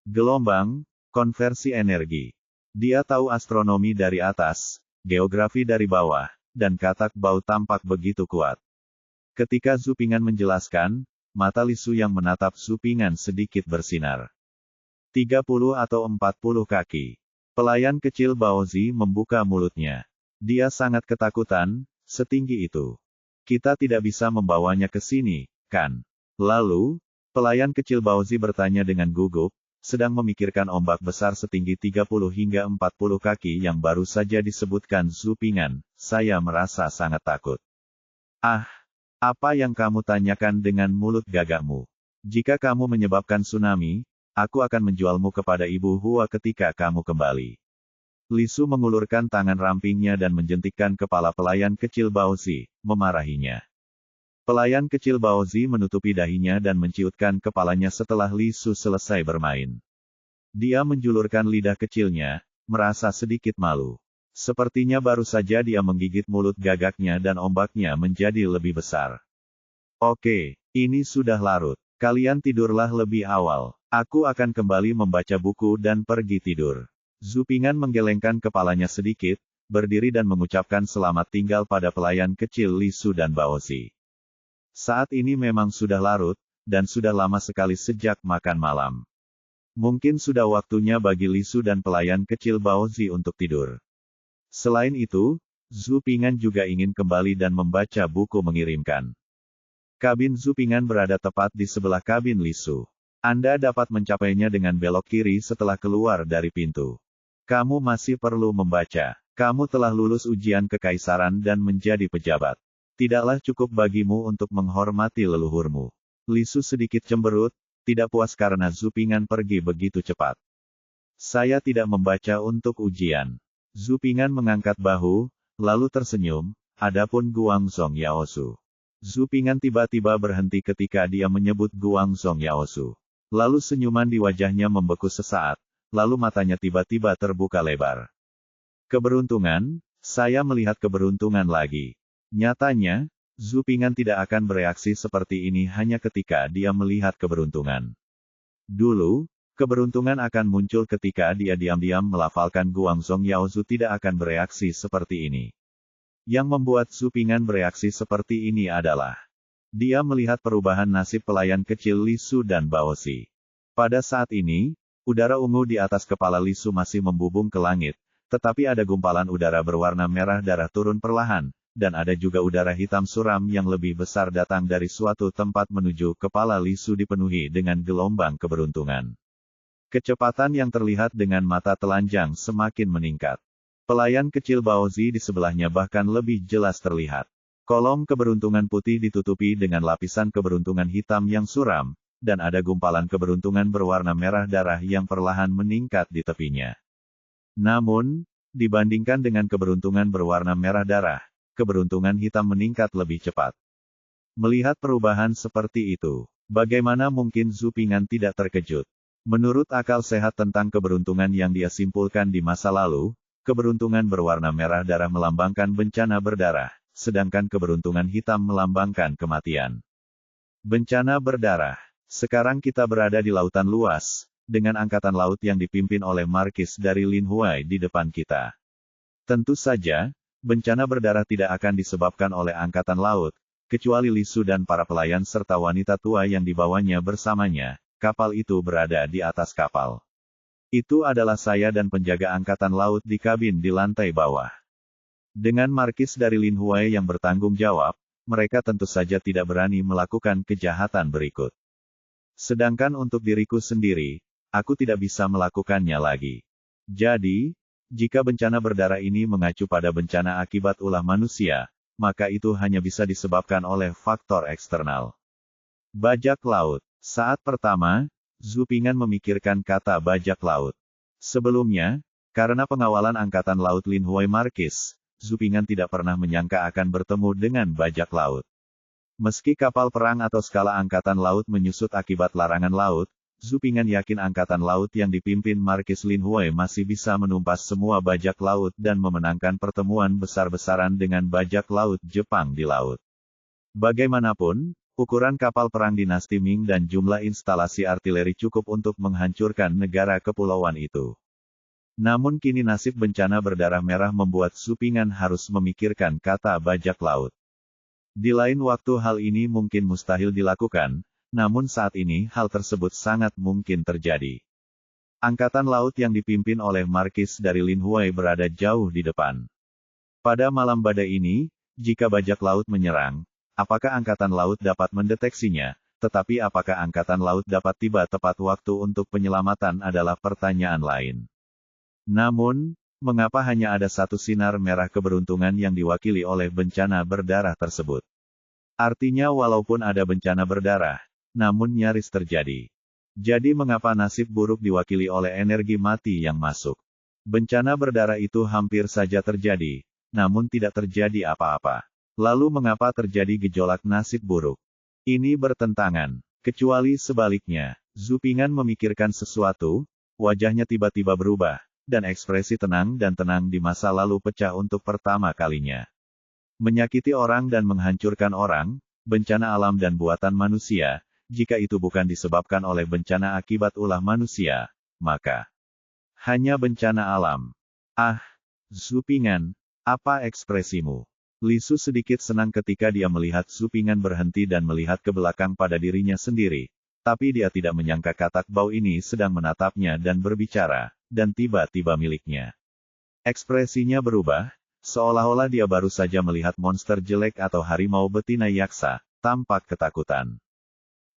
Gelombang, konversi energi. Dia tahu astronomi dari atas, geografi dari bawah, dan katak bau tampak begitu kuat. Ketika Zhu Ping'an menjelaskan, mata Lisu yang menatap Zhu Ping'an sedikit bersinar. 30 atau 40 kaki. Pelayan kecil Baozi membuka mulutnya. Dia sangat ketakutan. Setinggi itu. Kita tidak bisa membawanya ke sini, kan? Lalu, pelayan kecil Baozi bertanya dengan gugup, sedang memikirkan ombak besar setinggi 30 hingga 40 kaki yang baru saja disebutkan Zhu Ping'an. Saya merasa sangat takut. Apa yang kamu tanyakan dengan mulut gagakmu? Jika kamu menyebabkan tsunami, aku akan menjualmu kepada Ibu Hua ketika kamu kembali. Li Su mengulurkan tangan rampingnya dan menjentikkan kepala pelayan kecil Baozi, memarahinya. Pelayan kecil Baozi menutupi dahinya dan menciutkan kepalanya setelah Li Su selesai bermain. Dia menjulurkan lidah kecilnya, merasa sedikit malu. Sepertinya baru saja dia menggigit mulut gagaknya dan ombaknya menjadi lebih besar. Oke, ini sudah larut. Kalian tidurlah lebih awal. Aku akan kembali membaca buku dan pergi tidur. Zhu Ping'an menggelengkan kepalanya sedikit, berdiri dan mengucapkan selamat tinggal pada pelayan kecil Li Su dan Baozi. Saat ini memang sudah larut, dan sudah lama sekali sejak makan malam. Mungkin sudah waktunya bagi Li Su dan pelayan kecil Baozi untuk tidur. Selain itu, Zhu Ping'an juga ingin kembali dan membaca buku mengirimkan. Kabin Zhu Ping'an berada tepat di sebelah kabin Li Su. Anda dapat mencapainya dengan belok kiri setelah keluar dari pintu. Kamu masih perlu membaca. Kamu telah lulus ujian kekaisaran dan menjadi pejabat. Tidaklah cukup bagimu untuk menghormati leluhurmu. Li Su sedikit cemberut, tidak puas karena Zhu Ping'an pergi begitu cepat. Saya tidak membaca untuk ujian. Zhu Ping'an mengangkat bahu, lalu tersenyum, adapun Guangzhong Yaosu. Zhu Ping'an tiba-tiba berhenti ketika dia menyebut Guangzhong Yaosu. Lalu senyuman di wajahnya membeku sesaat, lalu matanya tiba-tiba terbuka lebar. Keberuntungan, saya melihat keberuntungan lagi. Nyatanya, Zhu Ping'an tidak akan bereaksi seperti ini hanya ketika dia melihat keberuntungan. Dulu, keberuntungan akan muncul ketika dia diam-diam melafalkan Guangzhong Yaosu tidak akan bereaksi seperti ini. Yang membuat Zhu Ping'an bereaksi seperti ini adalah dia melihat perubahan nasib pelayan kecil Li Su dan Baozi. Pada saat ini, udara ungu di atas kepala Li Su masih membubung ke langit, tetapi ada gumpalan udara berwarna merah darah turun perlahan, dan ada juga udara hitam suram yang lebih besar datang dari suatu tempat menuju kepala Li Su dipenuhi dengan gelombang keberuntungan. Kecepatan yang terlihat dengan mata telanjang semakin meningkat. Pelayan kecil Baozi di sebelahnya bahkan lebih jelas terlihat. Kolom keberuntungan putih ditutupi dengan lapisan keberuntungan hitam yang suram, dan ada gumpalan keberuntungan berwarna merah darah yang perlahan meningkat di tepinya. Namun, dibandingkan dengan keberuntungan berwarna merah darah, keberuntungan hitam meningkat lebih cepat. Melihat perubahan seperti itu, bagaimana mungkin Zhu Ping'an tidak terkejut? Menurut akal sehat tentang keberuntungan yang dia simpulkan di masa lalu, keberuntungan berwarna merah darah melambangkan bencana berdarah, sedangkan keberuntungan hitam melambangkan kematian. Bencana berdarah. Sekarang kita berada di lautan luas, dengan angkatan laut yang dipimpin oleh Markis dari Lin Huai di depan kita. Tentu saja, bencana berdarah tidak akan disebabkan oleh angkatan laut, kecuali Li Su dan para pelayan serta wanita tua yang dibawanya bersamanya. Kapal itu berada di atas kapal. Itu adalah saya dan penjaga angkatan laut di kabin di lantai bawah. Dengan Markis dari Lin Huai yang bertanggung jawab, mereka tentu saja tidak berani melakukan kejahatan berikut. Sedangkan untuk diriku sendiri, aku tidak bisa melakukannya lagi. Jadi, jika bencana berdarah ini mengacu pada bencana akibat ulah manusia, maka itu hanya bisa disebabkan oleh faktor eksternal. Bajak laut. Saat pertama, Zhu Ping'an memikirkan kata bajak laut. Sebelumnya, karena pengawalan angkatan laut Lin Huai Markis, Zhu Ping'an tidak pernah menyangka akan bertemu dengan bajak laut. Meski kapal perang atau skala angkatan laut menyusut akibat larangan laut, Zhu Ping'an yakin angkatan laut yang dipimpin Markis Lin Huai masih bisa menumpas semua bajak laut dan memenangkan pertemuan besar-besaran dengan bajak laut Jepang di laut. Bagaimanapun, ukuran kapal perang dinasti Ming dan jumlah instalasi artileri cukup untuk menghancurkan negara kepulauan itu. Namun kini nasib bencana berdarah merah membuat Zhu Ping'an harus memikirkan kata bajak laut. Di lain waktu hal ini mungkin mustahil dilakukan, namun saat ini hal tersebut sangat mungkin terjadi. Angkatan laut yang dipimpin oleh Markis dari Lin Huai berada jauh di depan. Pada malam badai ini, jika bajak laut menyerang, apakah angkatan laut dapat mendeteksinya, tetapi apakah angkatan laut dapat tiba tepat waktu untuk penyelamatan adalah pertanyaan lain. Namun, mengapa hanya ada satu sinar merah keberuntungan yang diwakili oleh bencana berdarah tersebut? Artinya walaupun ada bencana berdarah, namun nyaris terjadi. Jadi mengapa nasib buruk diwakili oleh energi mati yang masuk? Bencana berdarah itu hampir saja terjadi, namun tidak terjadi apa-apa. Lalu mengapa terjadi gejolak nasib buruk? Ini bertentangan. Kecuali sebaliknya, Zupingan memikirkan sesuatu, wajahnya tiba-tiba berubah, dan ekspresi tenang di masa lalu pecah untuk pertama kalinya. Menyakiti orang dan menghancurkan orang, bencana alam dan buatan manusia, jika itu bukan disebabkan oleh bencana akibat ulah manusia, maka hanya bencana alam. Ah, Zupingan, apa ekspresimu? Lisu sedikit senang ketika dia melihat Zupingan berhenti dan melihat ke belakang pada dirinya sendiri, tapi dia tidak menyangka katak bau ini sedang menatapnya dan berbicara, dan tiba-tiba miliknya. Ekspresinya berubah, seolah-olah dia baru saja melihat monster jelek atau harimau betina yaksa, tampak ketakutan.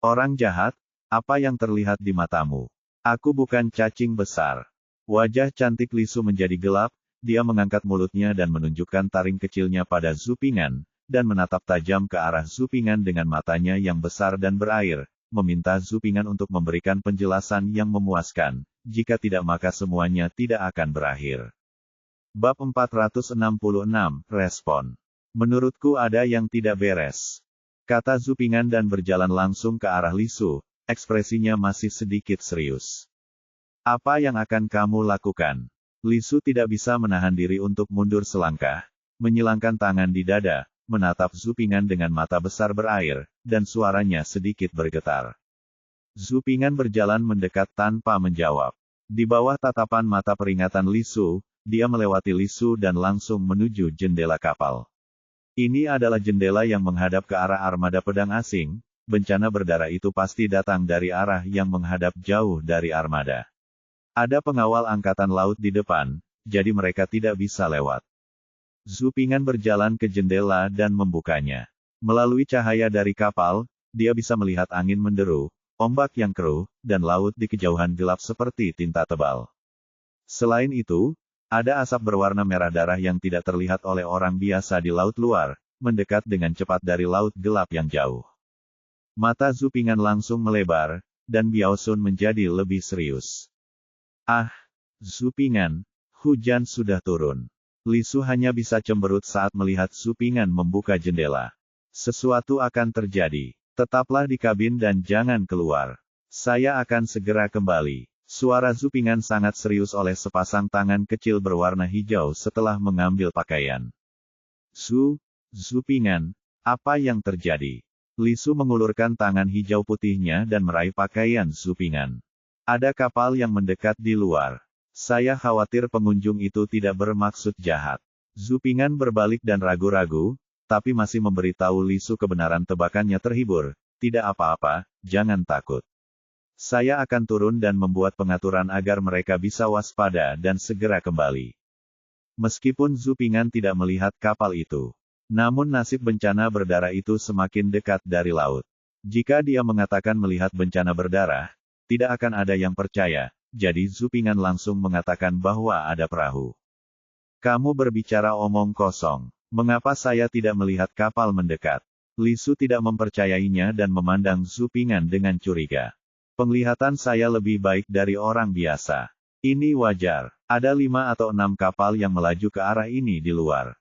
Orang jahat, apa yang terlihat di matamu? Aku bukan cacing besar. Wajah cantik Lisu menjadi gelap, dia mengangkat mulutnya dan menunjukkan taring kecilnya pada Zupingan, dan menatap tajam ke arah Zupingan dengan matanya yang besar dan berair, meminta Zupingan untuk memberikan penjelasan yang memuaskan, jika tidak maka semuanya tidak akan berakhir. Bab 466, Respon. Menurutku ada yang tidak beres. Kata Zupingan dan berjalan langsung ke arah Lisu, ekspresinya masih sedikit serius. Apa yang akan kamu lakukan? Lisu tidak bisa menahan diri untuk mundur selangkah, menyilangkan tangan di dada, menatap Zupingan dengan mata besar berair, dan suaranya sedikit bergetar. Zupingan berjalan mendekat tanpa menjawab. Di bawah tatapan mata peringatan Lisu, dia melewati Lisu dan langsung menuju jendela kapal. Ini adalah jendela yang menghadap ke arah armada pedang asing, bencana berdarah itu pasti datang dari arah yang menghadap jauh dari armada. Ada pengawal angkatan laut di depan, jadi mereka tidak bisa lewat. Zupingan berjalan ke jendela dan membukanya. Melalui cahaya dari kapal, dia bisa melihat angin menderu, ombak yang keruh, dan laut di kejauhan gelap seperti tinta tebal. Selain itu, ada asap berwarna merah darah yang tidak terlihat oleh orang biasa di laut luar, mendekat dengan cepat dari laut gelap yang jauh. Mata Zupingan langsung melebar, dan Biao Sun menjadi lebih serius. Ah, Zupingan, hujan sudah turun. Lisu hanya bisa cemberut saat melihat Zupingan membuka jendela. Sesuatu akan terjadi. Tetaplah di kabin dan jangan keluar. Saya akan segera kembali. Suara Zupingan sangat serius oleh sepasang tangan kecil berwarna hijau setelah mengambil pakaian. Zupingan, apa yang terjadi? Lisu mengulurkan tangan hijau putihnya dan meraih pakaian Zupingan. Ada kapal yang mendekat di luar. Saya khawatir pengunjung itu tidak bermaksud jahat. Zupingan berbalik dan ragu-ragu, tapi masih memberitahu Lisu kebenaran tebakannya terhibur. Tidak apa-apa, jangan takut. Saya akan turun dan membuat pengaturan agar mereka bisa waspada dan segera kembali. Meskipun Zupingan tidak melihat kapal itu, namun nasib bencana berdarah itu semakin dekat dari laut. Jika dia mengatakan melihat bencana berdarah, tidak akan ada yang percaya, jadi Zupingan langsung mengatakan bahwa ada perahu. Kamu berbicara omong kosong. Mengapa saya tidak melihat kapal mendekat? Lisu tidak mempercayainya dan memandang Zupingan dengan curiga. Penglihatan saya lebih baik dari orang biasa. Ini wajar. Ada 5 atau 6 kapal yang melaju ke arah ini di luar.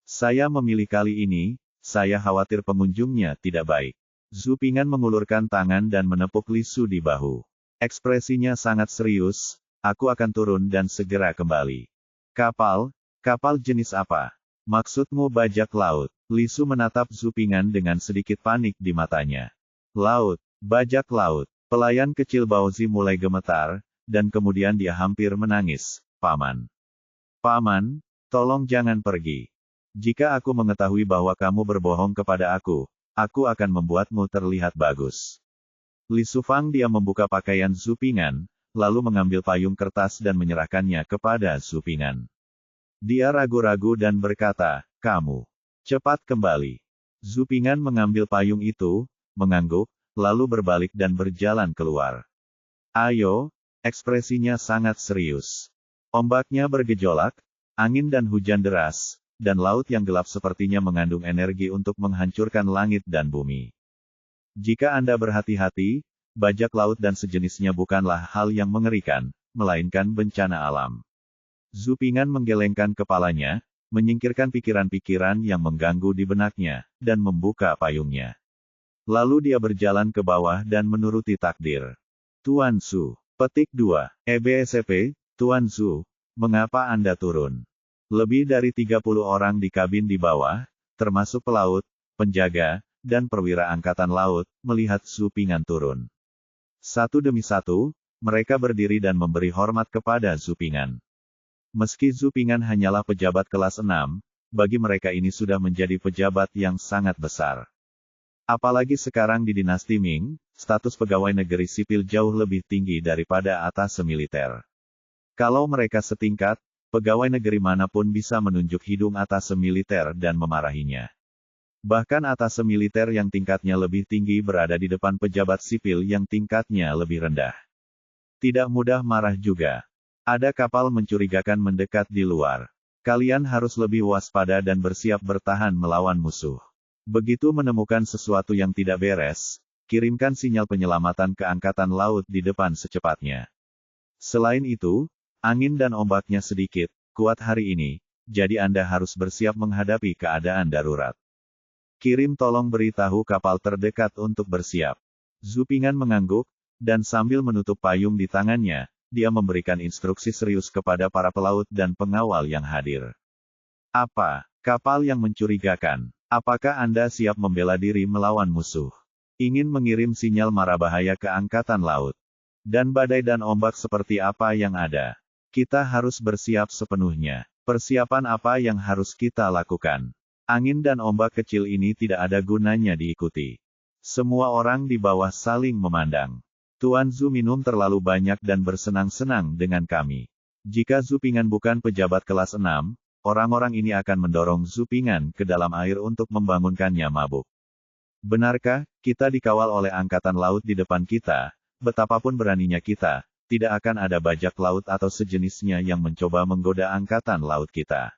Saya memilih kali ini, saya khawatir pengunjungnya tidak baik. Zupingan mengulurkan tangan dan menepuk Lisu di bahu. Ekspresinya sangat serius, aku akan turun dan segera kembali. Kapal jenis apa? Maksudmu bajak laut? Lisu menatap Zupingan dengan sedikit panik di matanya. Laut, bajak laut. Pelayan kecil Baozi mulai gemetar, dan kemudian dia hampir menangis. Paman, tolong jangan pergi. Jika aku mengetahui bahwa kamu berbohong kepada aku akan membuatmu terlihat bagus. Li Sufang dia membuka pakaian Zupingan, lalu mengambil payung kertas dan menyerahkannya kepada Zupingan. Dia ragu-ragu dan berkata, kamu cepat kembali. Zupingan mengambil payung itu, mengangguk, lalu berbalik dan berjalan keluar. Ayo, ekspresinya sangat serius. Ombaknya bergejolak, angin dan hujan deras, dan laut yang gelap sepertinya mengandung energi untuk menghancurkan langit dan bumi. Jika Anda berhati-hati, bajak laut dan sejenisnya bukanlah hal yang mengerikan, melainkan bencana alam. Zhu Ping'an menggelengkan kepalanya, menyingkirkan pikiran-pikiran yang mengganggu di benaknya, dan membuka payungnya. Lalu dia berjalan ke bawah dan menuruti takdir. Tuan Zhu. Petik 2. EBSP, Tuan Zhu, mengapa Anda turun? Lebih dari 30 orang di kabin di bawah, termasuk pelaut, penjaga, dan perwira angkatan laut, melihat Zhu Ping'an turun. Satu demi satu, mereka berdiri dan memberi hormat kepada Zhu Ping'an. Meski Zhu Ping'an hanyalah pejabat kelas 6, bagi mereka ini sudah menjadi pejabat yang sangat besar. Apalagi sekarang di dinasti Ming, status pegawai negeri sipil jauh lebih tinggi daripada atase militer. Kalau mereka setingkat, pegawai negeri manapun bisa menunjuk hidung atase militer dan memarahinya. Bahkan atase militer yang tingkatnya lebih tinggi berada di depan pejabat sipil yang tingkatnya lebih rendah. Tidak mudah marah juga. Ada kapal mencurigakan mendekat di luar. Kalian harus lebih waspada dan bersiap bertahan melawan musuh. Begitu menemukan sesuatu yang tidak beres, kirimkan sinyal penyelamatan ke angkatan laut di depan secepatnya. Selain itu, angin dan ombaknya sedikit kuat hari ini, jadi Anda harus bersiap menghadapi keadaan darurat. Kirim tolong beritahu kapal terdekat untuk bersiap. Zhu Ping'an mengangguk, dan sambil menutup payung di tangannya, dia memberikan instruksi serius kepada para pelaut dan pengawal yang hadir. Apa? Kapal yang mencurigakan. Apakah Anda siap membela diri melawan musuh? Ingin mengirim sinyal mara bahaya ke angkatan laut? Dan badai dan ombak seperti apa yang ada? Kita harus bersiap sepenuhnya. Persiapan apa yang harus kita lakukan? Angin dan ombak kecil ini tidak ada gunanya diikuti. Semua orang di bawah saling memandang. Tuan Zhu minum terlalu banyak dan bersenang-senang dengan kami. Jika Zhu Ping'an bukan pejabat kelas 6, orang-orang ini akan mendorong Zhu Ping'an ke dalam air untuk membangunkannya mabuk. Benarkah, kita dikawal oleh angkatan laut di depan kita, betapapun beraninya kita, tidak akan ada bajak laut atau sejenisnya yang mencoba menggoda angkatan laut kita.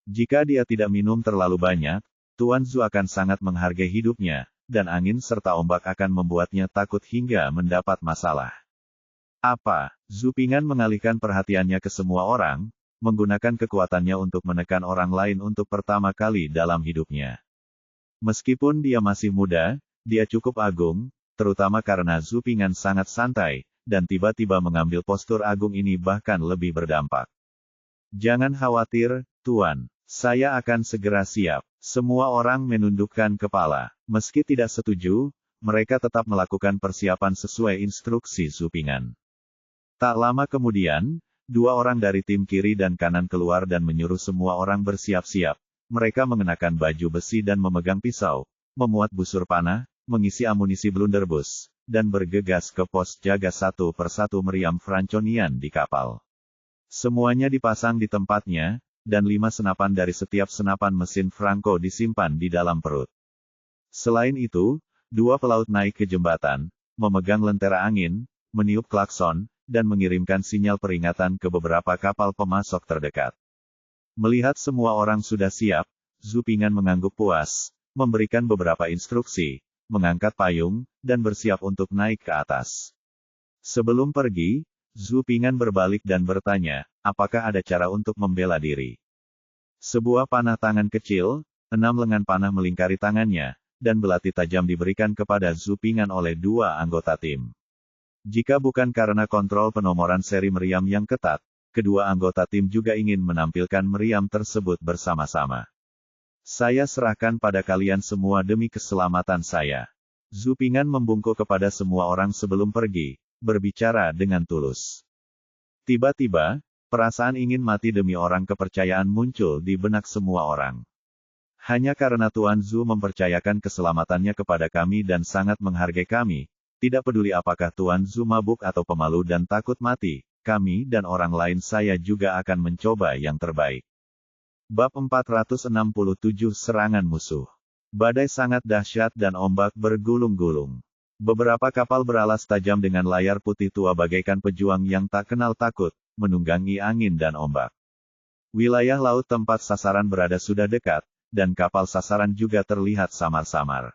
Jika dia tidak minum terlalu banyak, Tuan Zhu akan sangat menghargai hidupnya, dan angin serta ombak akan membuatnya takut hingga mendapat masalah. Apa? Zhu Ping'an mengalihkan perhatiannya ke semua orang, menggunakan kekuatannya untuk menekan orang lain untuk pertama kali dalam hidupnya. Meskipun dia masih muda, dia cukup agung, terutama karena Zhu Ping'an sangat santai, dan tiba-tiba mengambil postur agung ini bahkan lebih berdampak. Jangan khawatir, Tuan. Saya akan segera siap. Semua orang menundukkan kepala. Meski tidak setuju, mereka tetap melakukan persiapan sesuai instruksi Zhu Ping'an. Tak lama kemudian, dua orang dari tim kiri dan kanan keluar dan menyuruh semua orang bersiap-siap. Mereka mengenakan baju besi dan memegang pisau, memuat busur panah, mengisi amunisi blunderbuss, dan bergegas ke pos jaga satu persatu meriam Franconian di kapal. Semuanya dipasang di tempatnya, dan 5 senapan dari setiap senapan mesin Franco disimpan di dalam perut. Selain itu, dua pelaut naik ke jembatan, memegang lentera angin, meniup klakson, dan mengirimkan sinyal peringatan ke beberapa kapal pemasok terdekat. Melihat semua orang sudah siap, Zhu Ping'an mengangguk puas, memberikan beberapa instruksi, mengangkat payung, dan bersiap untuk naik ke atas. Sebelum pergi, Zhu Ping'an berbalik dan bertanya, apakah ada cara untuk membela diri? Sebuah panah tangan kecil, 6 lengan panah melingkari tangannya, dan belati tajam diberikan kepada Zhu Ping'an oleh dua anggota tim. Jika bukan karena kontrol penomoran seri meriam yang ketat, kedua anggota tim juga ingin menampilkan meriam tersebut bersama-sama. Saya serahkan pada kalian semua demi keselamatan saya. Zhu Ping'an membungkuk kepada semua orang sebelum pergi, berbicara dengan tulus. Tiba-tiba, perasaan ingin mati demi orang kepercayaan muncul di benak semua orang. Hanya karena Tuan Zhu mempercayakan keselamatannya kepada kami dan sangat menghargai kami, tidak peduli apakah Tuan Zhu mabuk atau pemalu dan takut mati, kami dan orang lain saya juga akan mencoba yang terbaik. Bab 467 Serangan Musuh. Badai sangat dahsyat dan ombak bergulung-gulung. Beberapa kapal beralas tajam dengan layar putih tua bagaikan pejuang yang tak kenal takut, menunggangi angin dan ombak. Wilayah laut tempat sasaran berada sudah dekat, dan kapal sasaran juga terlihat samar-samar.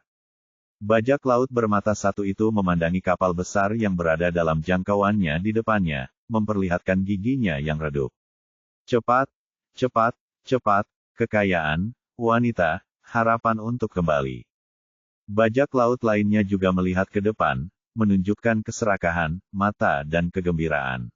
Bajak laut bermata satu itu memandangi kapal besar yang berada dalam jangkauannya di depannya, memperlihatkan giginya yang redup. Cepat, cepat, cepat, kekayaan, wanita, harapan untuk kembali. Bajak laut lainnya juga melihat ke depan, menunjukkan keserakahan, mata dan kegembiraan.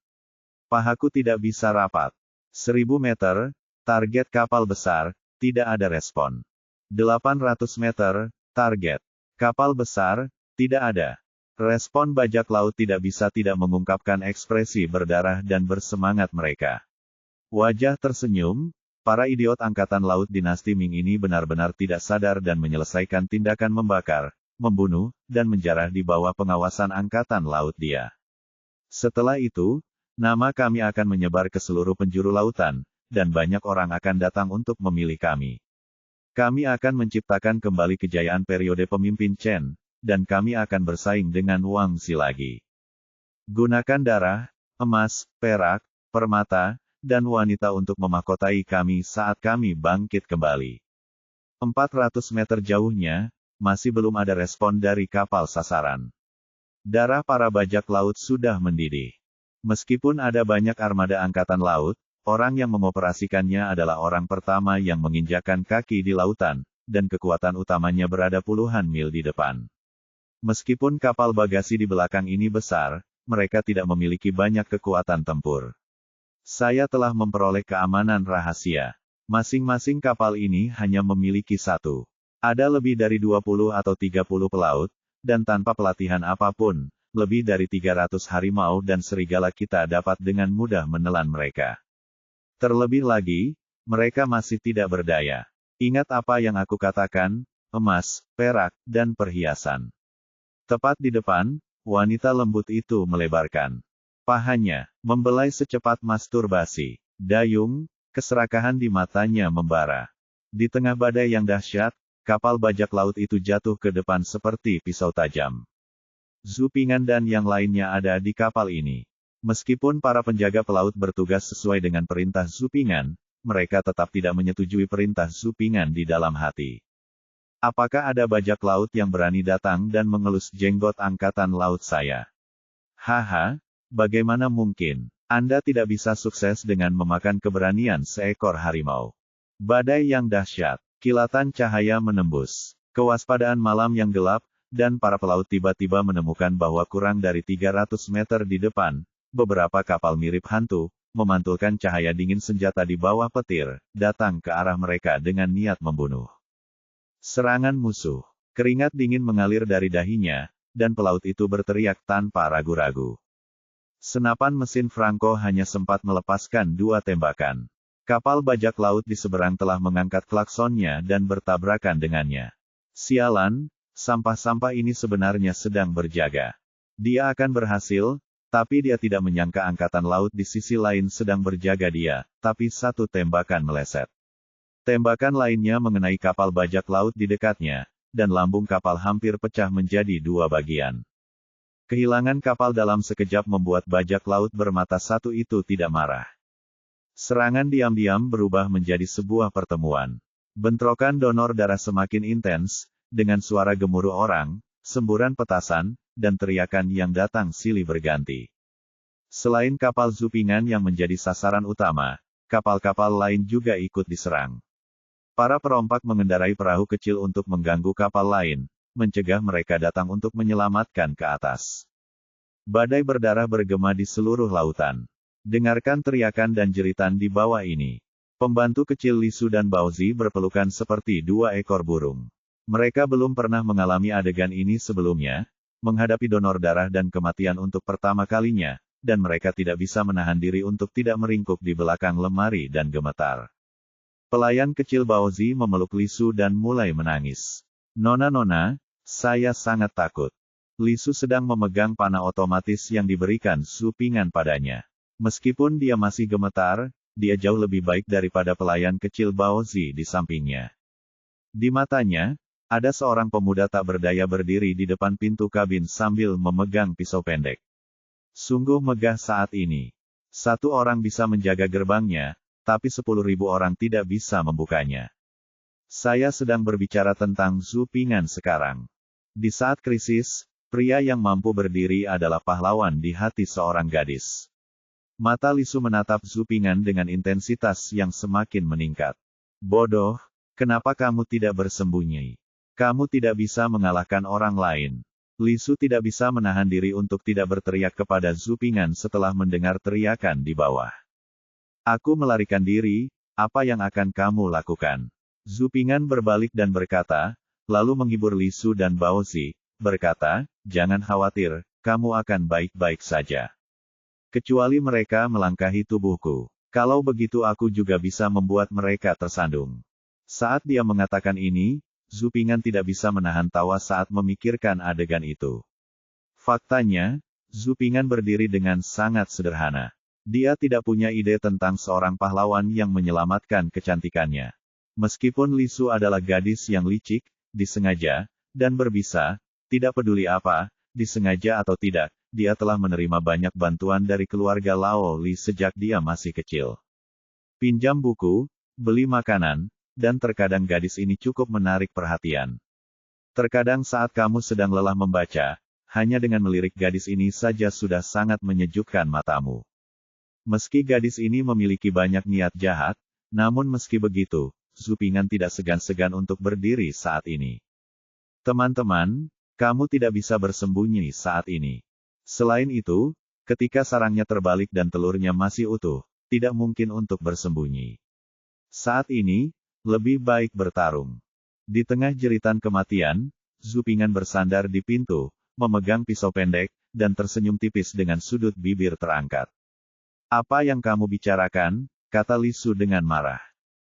Pahaku tidak bisa rapat. 1000 meter, target kapal besar, tidak ada respon. 800 meter, target kapal besar, tidak ada respon. Bajak laut tidak bisa tidak mengungkapkan ekspresi berdarah dan bersemangat mereka. Wajah tersenyum, para idiot angkatan laut dinasti Ming ini benar-benar tidak sadar dan menyelesaikan tindakan membakar, membunuh, dan menjarah di bawah pengawasan angkatan laut dia. Setelah itu, nama kami akan menyebar ke seluruh penjuru lautan, dan banyak orang akan datang untuk memilih kami. Kami akan menciptakan kembali kejayaan periode pemimpin Chen, dan kami akan bersaing dengan Wang Xi lagi. Gunakan darah, emas, perak, permata, dan wanita untuk memahkotai kami saat kami bangkit kembali. 400 meter jauhnya, masih belum ada respon dari kapal sasaran. Darah para bajak laut sudah mendidih. Meskipun ada banyak armada angkatan laut, orang yang mengoperasikannya adalah orang pertama yang menginjakkan kaki di lautan, dan kekuatan utamanya berada puluhan mil di depan. Meskipun kapal bagasi di belakang ini besar, mereka tidak memiliki banyak kekuatan tempur. Saya telah memperoleh keamanan rahasia. Masing-masing kapal ini hanya memiliki satu. Ada lebih dari 20 atau 30 pelaut, dan tanpa pelatihan apapun, lebih dari 300 harimau dan serigala kita dapat dengan mudah menelan mereka. Terlebih lagi, mereka masih tidak berdaya. Ingat apa yang aku katakan, emas, perak, dan perhiasan. Tepat di depan, wanita lembut itu melebarkan pahanya, membelai secepat masturbasi. Dayung, keserakahan di matanya membara. Di tengah badai yang dahsyat, kapal bajak laut itu jatuh ke depan seperti pisau tajam. Zhu Ping'an dan yang lainnya ada di kapal ini. Meskipun para penjaga pelaut bertugas sesuai dengan perintah Zhu Ping'an, mereka tetap tidak menyetujui perintah Zhu Ping'an di dalam hati. Apakah ada bajak laut yang berani datang dan mengelus jenggot angkatan laut saya? Haha, bagaimana mungkin? Anda tidak bisa sukses dengan memakan keberanian seekor harimau. Badai yang dahsyat, kilatan cahaya menembus, kewaspadaan malam yang gelap, dan para pelaut tiba-tiba menemukan bahwa kurang dari 300 meter di depan, beberapa kapal mirip hantu, memantulkan cahaya dingin senjata di bawah petir, datang ke arah mereka dengan niat membunuh. Serangan musuh. Keringat dingin mengalir dari dahinya, dan pelaut itu berteriak tanpa ragu-ragu. Senapan mesin Franco hanya sempat melepaskan 2 tembakan. Kapal bajak laut di seberang telah mengangkat klaksonnya dan bertabrakan dengannya. Sialan, sampah-sampah ini sebenarnya sedang berjaga. Dia akan berhasil, tapi dia tidak menyangka angkatan laut di sisi lain sedang berjaga dia, tapi satu tembakan meleset. Tembakan lainnya mengenai kapal bajak laut di dekatnya, dan lambung kapal hampir pecah menjadi 2 bagian. Kehilangan kapal dalam sekejap membuat bajak laut bermata satu itu tidak marah. Serangan diam-diam berubah menjadi sebuah pertemuan. Bentrokan donor darah semakin intens, dengan suara gemuruh orang, semburan petasan, dan teriakan yang datang silih berganti. Selain kapal Zhu Ping'an yang menjadi sasaran utama, kapal-kapal lain juga ikut diserang. Para perompak mengendarai perahu kecil untuk mengganggu kapal lain, mencegah mereka datang untuk menyelamatkan ke atas. Badai berdarah bergema di seluruh lautan. Dengarkan teriakan dan jeritan di bawah ini. Pembantu kecil Li Su dan Bao Zi berpelukan seperti 2 ekor burung. Mereka belum pernah mengalami adegan ini sebelumnya, menghadapi donor darah dan kematian untuk pertama kalinya, dan mereka tidak bisa menahan diri untuk tidak meringkuk di belakang lemari dan gemetar. Pelayan kecil Bao Zi memeluk Li Su dan mulai menangis. Nona-nona, saya sangat takut. Li Su sedang memegang panah otomatis yang diberikan Zhu Ping'an padanya. Meskipun dia masih gemetar, dia jauh lebih baik daripada pelayan kecil Bao Zi di sampingnya. Di matanya, ada seorang pemuda tak berdaya berdiri di depan pintu kabin sambil memegang pisau pendek. Sungguh megah saat ini. Satu orang bisa menjaga gerbangnya, tapi 10.000 orang tidak bisa membukanya. Saya sedang berbicara tentang Zhu Ping'an sekarang. Di saat krisis, pria yang mampu berdiri adalah pahlawan di hati seorang gadis. Mata Li Su menatap Zhu Ping'an dengan intensitas yang semakin meningkat. Bodoh, kenapa kamu tidak bersembunyi? Kamu tidak bisa mengalahkan orang lain. Li Su tidak bisa menahan diri untuk tidak berteriak kepada Zhu Ping'an setelah mendengar teriakan di bawah. Aku melarikan diri, apa yang akan kamu lakukan? Zhu Ping'an berbalik dan berkata, lalu menghibur Li Su dan Bao Zi, berkata, jangan khawatir, kamu akan baik-baik saja. Kecuali mereka melangkahi tubuhku. Kalau begitu aku juga bisa membuat mereka tersandung. Saat dia mengatakan ini, Zhu Ping'an tidak bisa menahan tawa saat memikirkan adegan itu. Faktanya, Zhu Ping'an berdiri dengan sangat sederhana. Dia tidak punya ide tentang seorang pahlawan yang menyelamatkan kecantikannya. Meskipun Li Su adalah gadis yang licik, disengaja, dan berbisa, tidak peduli apa, disengaja atau tidak, dia telah menerima banyak bantuan dari keluarga Lao Li sejak dia masih kecil. Pinjam buku, beli makanan, dan terkadang gadis ini cukup menarik perhatian. Terkadang saat kamu sedang lelah membaca, hanya dengan melirik gadis ini saja sudah sangat menyejukkan matamu. Meski gadis ini memiliki banyak niat jahat, namun meski begitu, Zhu Ping'an tidak segan-segan untuk berdiri saat ini. Teman-teman, kamu tidak bisa bersembunyi saat ini. Selain itu, ketika sarangnya terbalik dan telurnya masih utuh, tidak mungkin untuk bersembunyi. Saat ini, lebih baik bertarung. Di tengah jeritan kematian, Zhu Ping'an bersandar di pintu, memegang pisau pendek, dan tersenyum tipis dengan sudut bibir terangkat. Apa yang kamu bicarakan? Kata Li Su dengan marah.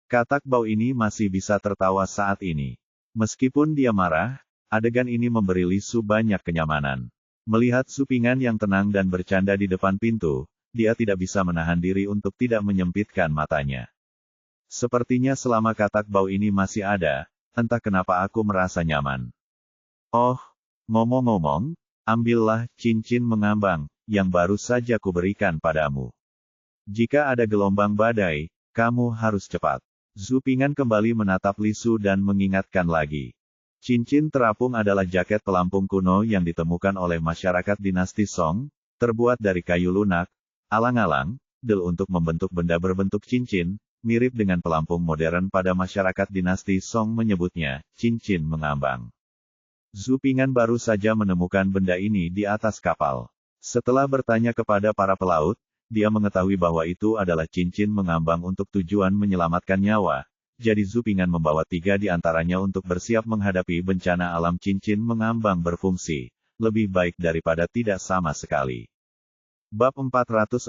Katak Bao ini masih bisa tertawa saat ini. Meskipun dia marah, adegan ini memberi Li Su banyak kenyamanan. Melihat Zhu Ping'an yang tenang dan bercanda di depan pintu, dia tidak bisa menahan diri untuk tidak menyempitkan matanya. Sepertinya selama katak Bao ini masih ada, entah kenapa aku merasa nyaman. Oh, ngomong-ngomong, ambillah cincin mengambang, yang baru saja kuberikan padamu. Jika ada gelombang badai, kamu harus cepat. Zhu Ping'an kembali menatap Li Su dan mengingatkan lagi. Cincin terapung adalah jaket pelampung kuno yang ditemukan oleh masyarakat dinasti Song, terbuat dari kayu lunak, alang-alang, del untuk membentuk benda berbentuk cincin, mirip dengan pelampung modern pada masyarakat dinasti Song menyebutnya, cincin mengambang. Zhu Ping'an baru saja menemukan benda ini di atas kapal. Setelah bertanya kepada para pelaut, dia mengetahui bahwa itu adalah cincin mengambang untuk tujuan menyelamatkan nyawa, jadi Zhu Ping'an membawa 3 di antaranya untuk bersiap menghadapi bencana alam. Cincin mengambang berfungsi, lebih baik daripada tidak sama sekali. Bab 468,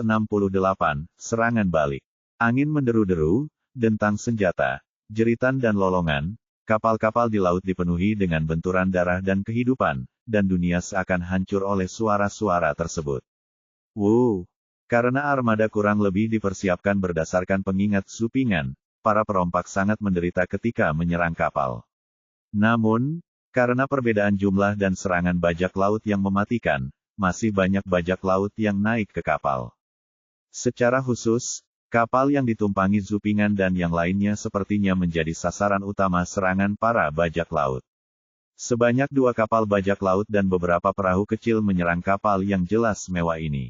Serangan Balik. Angin menderu-deru, dentang senjata, jeritan dan lolongan, kapal-kapal di laut dipenuhi dengan benturan darah dan kehidupan, dan dunia seakan hancur oleh suara-suara tersebut. Wow! Karena armada kurang lebih dipersiapkan berdasarkan pengingat Zhu Ping'an, para perompak sangat menderita ketika menyerang kapal. Namun, karena perbedaan jumlah dan serangan bajak laut yang mematikan, masih banyak bajak laut yang naik ke kapal. Secara khusus, kapal yang ditumpangi Zhu Ping'an dan yang lainnya sepertinya menjadi sasaran utama serangan para bajak laut. Sebanyak 2 kapal bajak laut dan beberapa perahu kecil menyerang kapal yang jelas mewah ini.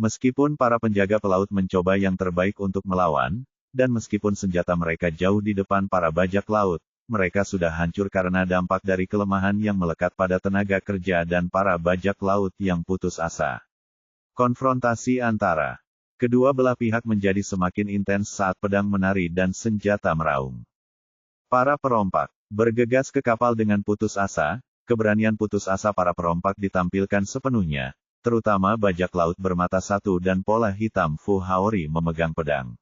Meskipun para penjaga pelaut mencoba yang terbaik untuk melawan, dan meskipun senjata mereka jauh di depan para bajak laut, mereka sudah hancur karena dampak dari kelemahan yang melekat pada tenaga kerja dan para bajak laut yang putus asa. Konfrontasi antara kedua belah pihak menjadi semakin intens saat pedang menari dan senjata meraung. Para perompak bergegas ke kapal dengan putus asa. Keberanian putus asa para perompak ditampilkan sepenuhnya, terutama bajak laut bermata satu dan pola hitam Fu Haori memegang pedang.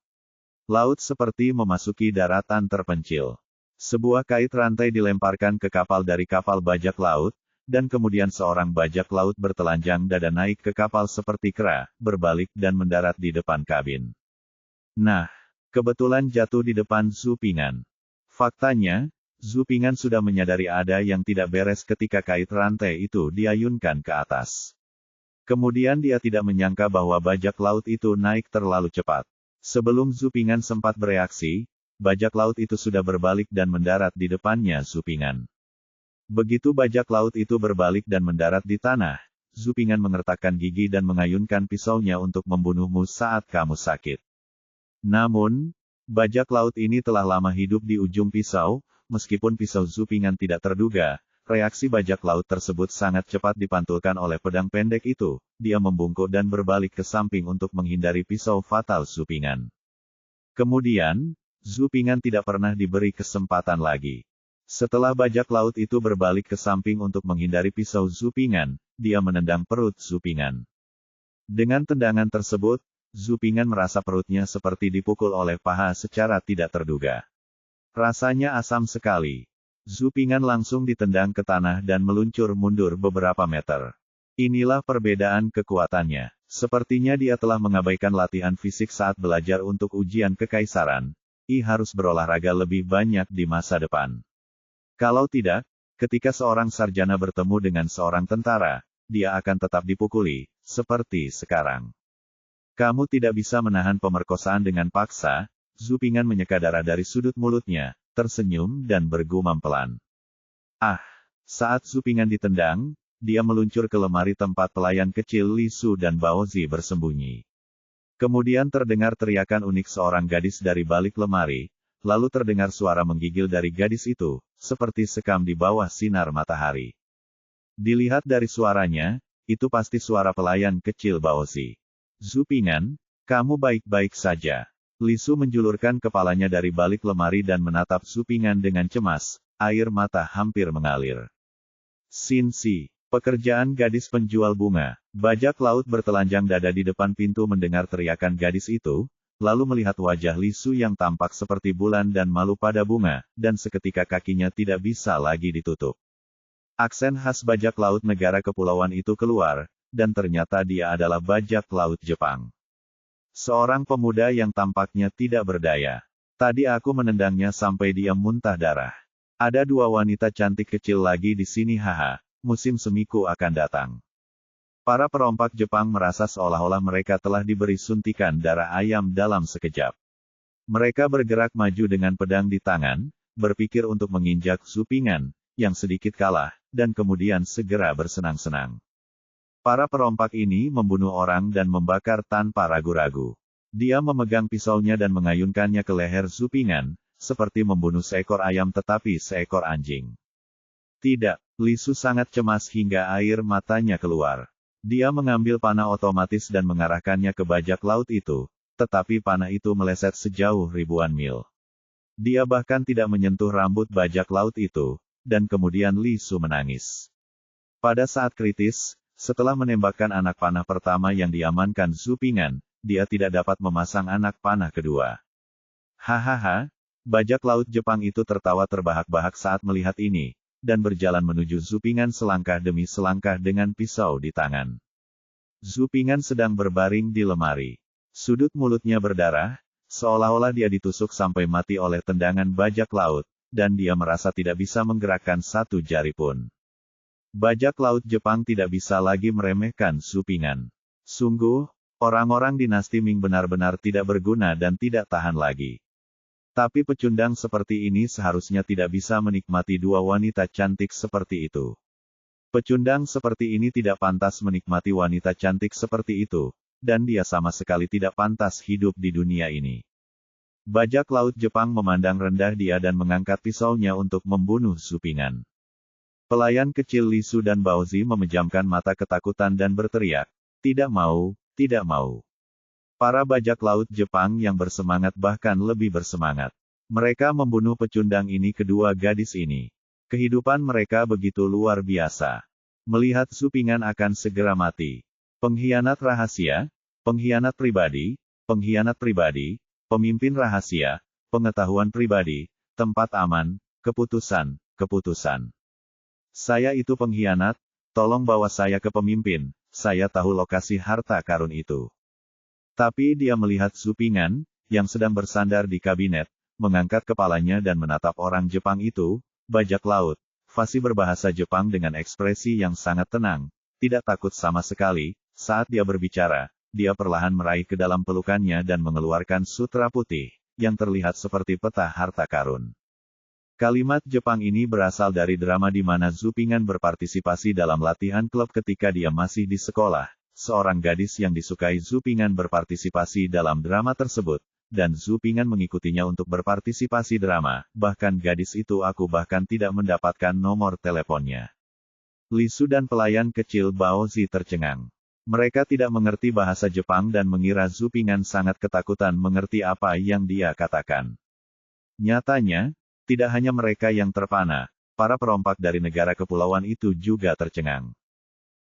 Laut seperti memasuki daratan terpencil. Sebuah kait rantai dilemparkan ke kapal dari kapal bajak laut, dan kemudian seorang bajak laut bertelanjang dada naik ke kapal seperti kera, berbalik dan mendarat di depan kabin. Nah, kebetulan jatuh di depan Zhu Ping'an. Faktanya, Zhu Ping'an sudah menyadari ada yang tidak beres ketika kait rantai itu diayunkan ke atas. Kemudian dia tidak menyangka bahwa bajak laut itu naik terlalu cepat. Sebelum Zupingan sempat bereaksi, bajak laut itu sudah berbalik dan mendarat di depannya Zupingan. Begitu bajak laut itu berbalik dan mendarat di tanah, Zupingan mengertakkan gigi dan mengayunkan pisaunya untuk membunuhmu saat kamu sakit. Namun, bajak laut ini telah lama hidup di ujung pisau, meskipun pisau Zupingan tidak terduga, reaksi bajak laut tersebut sangat cepat dipantulkan oleh pedang pendek itu, dia membungkuk dan berbalik ke samping untuk menghindari pisau fatal Zupingan. Kemudian, Zupingan tidak pernah diberi kesempatan lagi. Setelah bajak laut itu berbalik ke samping untuk menghindari pisau Zupingan, dia menendang perut Zupingan. Dengan tendangan tersebut, Zupingan merasa perutnya seperti dipukul oleh paha secara tidak terduga. Rasanya asam sekali. Zupingan langsung ditendang ke tanah dan meluncur mundur beberapa meter. Inilah perbedaan kekuatannya. Sepertinya dia telah mengabaikan latihan fisik saat belajar untuk ujian kekaisaran. Ia harus berolahraga lebih banyak di masa depan. Kalau tidak, ketika seorang sarjana bertemu dengan seorang tentara, dia akan tetap dipukuli, seperti sekarang. Kamu tidak bisa menahan pemerkosaan dengan paksa. Zupingan menyeka darah dari sudut mulutnya, tersenyum dan bergumam pelan. Ah! Saat Zupingan ditendang, dia meluncur ke lemari tempat pelayan kecil Li Su dan Baozi bersembunyi. Kemudian terdengar teriakan unik seorang gadis dari balik lemari, lalu terdengar suara menggigil dari gadis itu, seperti sekam di bawah sinar matahari. Dilihat dari suaranya, itu pasti suara pelayan kecil Baozi. Zupingan, kamu baik-baik saja. Li Su menjulurkan kepalanya dari balik lemari dan menatap Zupingan dengan cemas, air mata hampir mengalir. Xin Si, pekerjaan gadis penjual bunga. Bajak laut bertelanjang dada di depan pintu mendengar teriakan gadis itu, lalu melihat wajah Li Su yang tampak seperti bulan dan malu pada bunga, dan seketika kakinya tidak bisa lagi ditutup. Aksen khas bajak laut negara kepulauan itu keluar, dan ternyata dia adalah bajak laut Jepang. Seorang pemuda yang tampaknya tidak berdaya. Tadi aku menendangnya sampai dia muntah darah. Ada dua wanita cantik kecil lagi di sini haha, musim semiku akan datang. Para perompak Jepang merasa seolah-olah mereka telah diberi suntikan darah ayam dalam sekejap. Mereka bergerak maju dengan pedang di tangan, berpikir untuk menginjak Zupingan, yang sedikit kalah, dan kemudian segera bersenang-senang. Para perompak ini membunuh orang dan membakar tanpa ragu-ragu. Dia memegang pisaunya dan mengayunkannya ke leher Zupingan, seperti membunuh seekor ayam tetapi seekor anjing. Tidak, Li Su sangat cemas hingga air matanya keluar. Dia mengambil panah otomatis dan mengarahkannya ke bajak laut itu, tetapi panah itu meleset sejauh ribuan mil. Dia bahkan tidak menyentuh rambut bajak laut itu, dan kemudian Li Su menangis. Pada saat kritis, setelah menembakkan anak panah pertama yang diamankan Zupingan, dia tidak dapat memasang anak panah kedua. Hahaha, bajak laut Jepang itu tertawa terbahak-bahak saat melihat ini, dan berjalan menuju Zupingan selangkah demi selangkah dengan pisau di tangan. Zupingan sedang berbaring di lemari. Sudut mulutnya berdarah, seolah-olah dia ditusuk sampai mati oleh tendangan bajak laut, dan dia merasa tidak bisa menggerakkan satu jari pun. Bajak laut Jepang tidak bisa lagi meremehkan Zupingan. Sungguh, orang-orang dinasti Ming benar-benar tidak berguna dan tidak tahan lagi. Tapi pecundang seperti ini seharusnya tidak bisa menikmati dua wanita cantik seperti itu. Pecundang seperti ini tidak pantas menikmati wanita cantik seperti itu, dan dia sama sekali tidak pantas hidup di dunia ini. Bajak laut Jepang memandang rendah dia dan mengangkat pisaunya untuk membunuh Zupingan. Pelayan kecil Li Su dan Baozi memejamkan mata ketakutan dan berteriak, "Tidak mau, tidak mau." Para bajak laut Jepang yang bersemangat bahkan lebih bersemangat. Mereka membunuh pecundang ini kedua gadis ini. Kehidupan mereka begitu luar biasa. Melihat Zupingan akan segera mati. Pengkhianat rahasia, pengkhianat pribadi, pemimpin rahasia, pengetahuan pribadi, tempat aman, keputusan. Saya itu pengkhianat, tolong bawa saya ke pemimpin, saya tahu lokasi harta karun itu. Tapi dia melihat Zupingan, yang sedang bersandar di kabinet, mengangkat kepalanya dan menatap orang Jepang itu, bajak laut, fasih berbahasa Jepang dengan ekspresi yang sangat tenang, tidak takut sama sekali, saat dia berbicara, dia perlahan meraih ke dalam pelukannya dan mengeluarkan sutra putih, yang terlihat seperti peta harta karun. Kalimat Jepang ini berasal dari drama di mana Zhu Ping'an berpartisipasi dalam latihan klub ketika dia masih di sekolah. Seorang gadis yang disukai Zhu Ping'an berpartisipasi dalam drama tersebut, dan Zhu Ping'an mengikutinya untuk berpartisipasi drama, bahkan gadis itu aku bahkan tidak mendapatkan nomor teleponnya. Li Su dan pelayan kecil Bao Zi tercengang. Mereka tidak mengerti bahasa Jepang dan mengira Zhu Ping'an sangat ketakutan mengerti apa yang dia katakan. Nyatanya, tidak hanya mereka yang terpana, para perompak dari negara kepulauan itu juga tercengang.